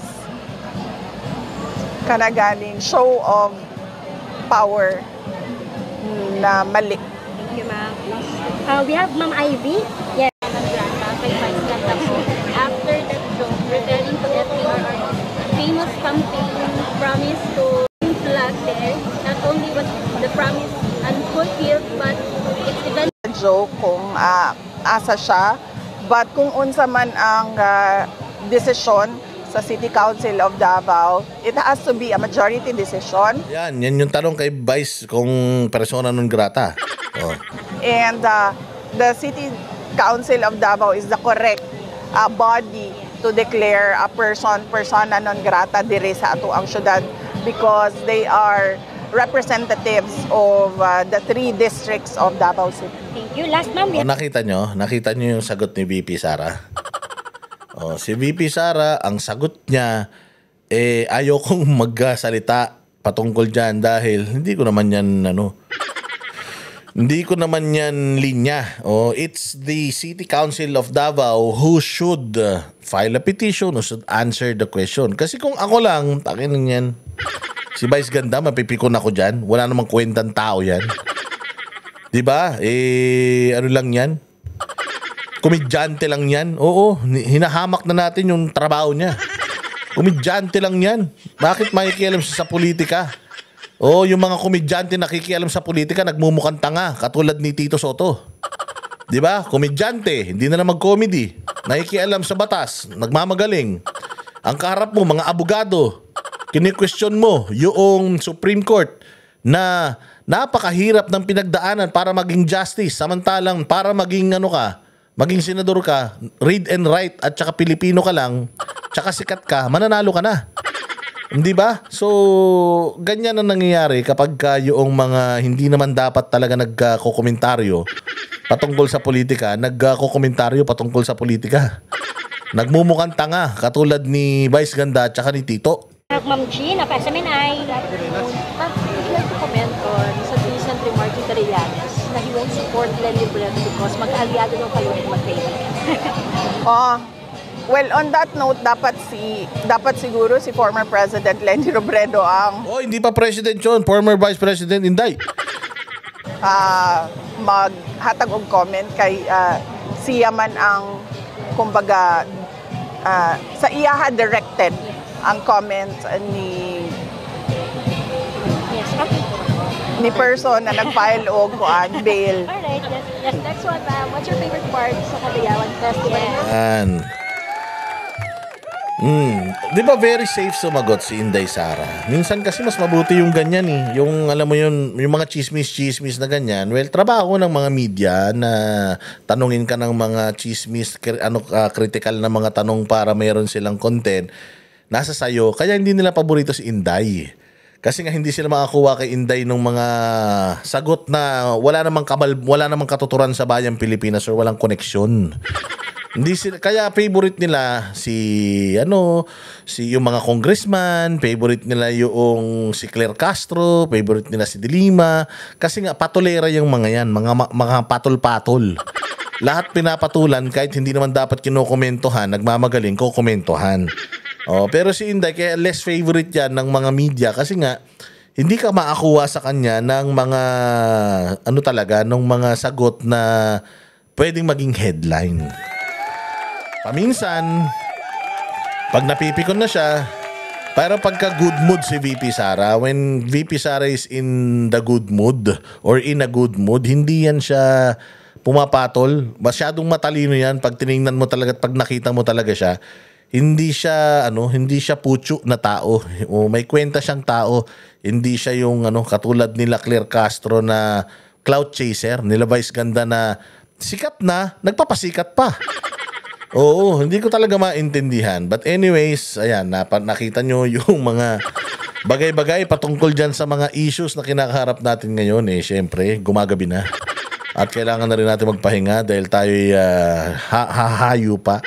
kanagaling show of power na mali. Thank you, ma'am. We have Ma'am Ivy. Yes. After that show, referring to FDRR, famous campaign promise to flag there, not only was the promise unfulfilled, but it's even joke kung asa siya. But kung unsa man ang desisyon sa City Council of Davao, it has to be a majority decision. Yan yung tanong kay Vice kung persona non grata. Oh. And the City Council of Davao is the correct body to declare a persona non grata diri sa atoang syudad because they are representatives of the 3 districts of Davao City. Thank you. Last, ma'am. O, nakita nyo yung sagot ni VP Sara. Si VP Sara, ang sagot niya, ayaw kong magsalita patungkol dyan dahil hindi ko naman yan, hindi ko naman yan linya. It's the City Council of Davao who should file a petition, who should answer the question. Kasi kung ako lang, takin yan. Si Vice Ganda, mapipikon ako dyan. Wala namang kwentang tao yan. Diba? Ano lang yan? Komedyante lang yan. Oo, hinahamak na natin yung trabaho niya. Komedyante lang yan. Bakit makikialam siya sa politika? Yung mga komedyante nakikialam sa politika, nagmumukhang tanga, katulad ni Tito Soto. Diba? Komedyante, hindi na mag-comedy. Nakikialam sa batas, nagmamagaling. Ang kaharap mo, mga abogado, kini-question mo yung Supreme Court na napakahirap ng pinagdaanan para maging justice. Samantalang para maging maging senador ka, read and write at saka Pilipino ka lang, tsaka sikat ka, mananalo ka na. Hindi ba? So, ganyan ang nangyayari kapag yung mga hindi naman dapat talaga nagko-komentaryo patungkol sa politika, nagko-komentaryo patungkol sa politika. Nagmumukhang tanga, katulad ni Vice Ganda at saka ni Tito. Ma'am Jean of SMNI. Ma'am, would you like to comment on sa recent remark ni Trillanes na he won't support Lenny Robredo because mag-aliado ng kayo at magkaibigan? Well, on that note, dapat siguro si former President Lenny Robredo ang hindi pa President yun, former Vice President Inday. maghatag og comment kay siya man ang kumbaga sa iyaha directed ang comment ni person na nag-file og bail. Alright, yes. Next one, what's your favorite part sa Kadayawan Festival? Yan. Di ba very safe sumagot si Inday Sara? Minsan kasi mas mabuti yung ganyan yung alam mo yun, yung mga chismis na ganyan. Well, trabaho ng mga media na tanungin ka ng mga chismis, critical na mga tanong para mayroon silang content. Nasa sayo, kaya hindi nila paborito si Inday. Kasi nga hindi sila makakuha kay Inday ng mga sagot na wala namang katuturan sa bayang Pilipinas or walang koneksyon. Hindi sila, kaya favorite nila yung mga congressman, favorite nila yung si Claire Castro, favorite nila si De Lima, kasi nga patolera yung mga yan, mga patol-patol. Lahat pinapatulan kahit hindi naman dapat kinokomentohan, nagmamagaling kokomentohan. Pero si Inday, kaya less favorite yan ng mga media kasi nga hindi ka makakuha sa kanya ng mga ng mga sagot na pwedeng maging headline. Paminsan, pag napipikon na siya, pero pagka good mood si VP Sara, when VP Sara is in the good mood or in a good mood, hindi yan siya pumapatol. Masyadong matalino yan pag tiningnan mo talaga at pag nakita mo talaga siya. Hindi siya putyo na tao. May kwenta siyang tao. Hindi siya yung katulad nila Claire Castro na clout chaser, nila Vice Ganda na sikat na, nagpapasikat pa. Oo, hindi ko talaga maintindihan. But anyways, ayan, nakita nyo yung mga bagay-bagay patungkol dyan sa mga issues na kinakaharap natin ngayon. Syempre, gumagabi na. At kailangan na rin natin magpahinga dahil tayo'y hahayo pa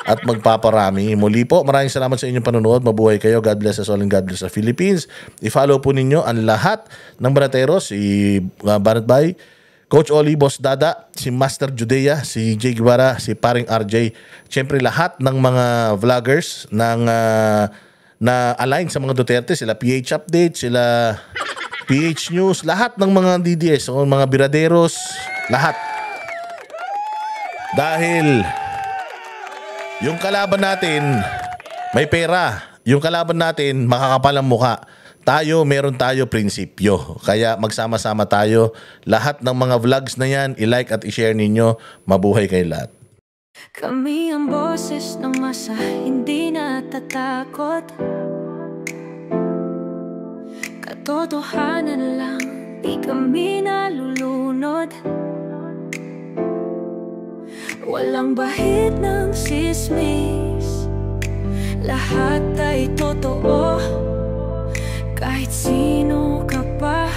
at magpaparami. Muli po, maraming salamat sa inyong panonood. Mabuhay kayo. God bless us all and God bless the Philippines. I-follow po ninyo ang lahat ng Barateros, si Banat Bay, Coach Oli, Boss Dada, si Master Judea, si Jay Guevara, si Paring RJ. Siyempre lahat ng mga vloggers na align sa mga Duterte, sila PH Update, sila PH News, lahat ng mga DDS, mga Biraderos, lahat. Dahil yung kalaban natin may pera. Yung kalaban natin makakapal ang mukha. Meron tayo prinsipyo. Kaya magsama-sama tayo. Lahat ng mga vlogs na yan, i-like at i-share ninyo. Mabuhay kayo lahat. Kami ang boses ng masa, hindi natatakot. Katotohanan lang, di kami nalulunod. Walang bahid ng sismis, lahat ay totoo. Kahit sino ka pa,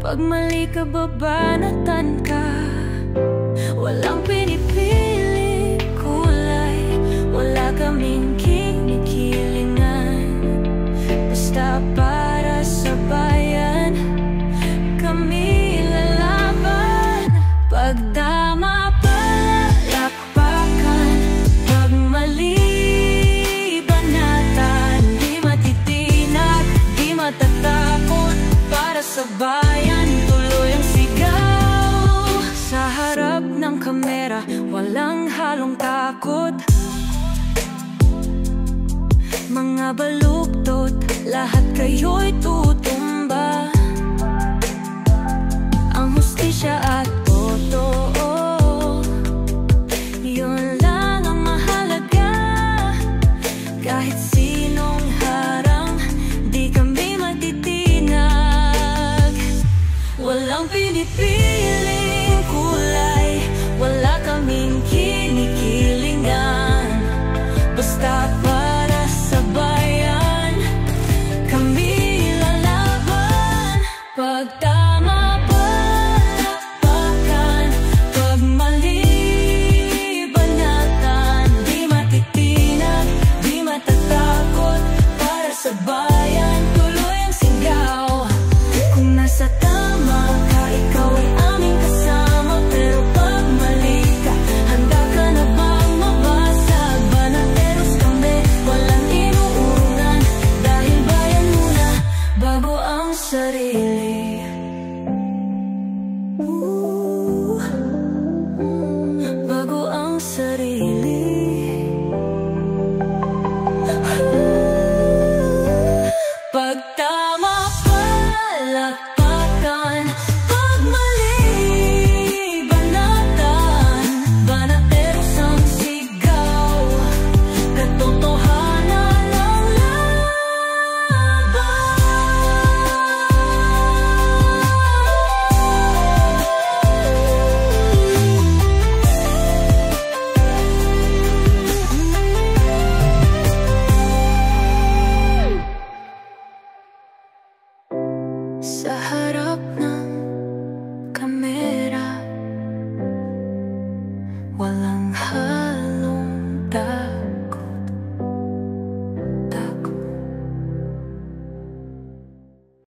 pag mali ka babanatan ka. Walang pinipili kulay, wala kaming kinikilingan. Basta para sa bayan, kami lalaban. Pag tama palakpakan, pag mali banatan. Di matitinag, di matatakot, para sa bayan tuloy ang sigaw. Sa harap ng kamera, walang halong takot. Mga baluktot, lahat kayo'y tutumba. Ang hustisya at totoo, yun lang ang mahalaga. Kahit sinong harang, di kami matitinag. Walang pinipiling kulay, wala kaming kinikilingan. Basta para sa bayan, kami lalaban. Pag tama palakpakan, pag mali banatan. Di matitinag, di matatakot, para sa bayan tuloy ang sigaw. Kung nasa tama ka, ikaw ay aming kasama. Pero pag mali ka, handa ka na bang mabasag? Banateros kami, walang inuunan, dahil bayan muna bago ang sarili.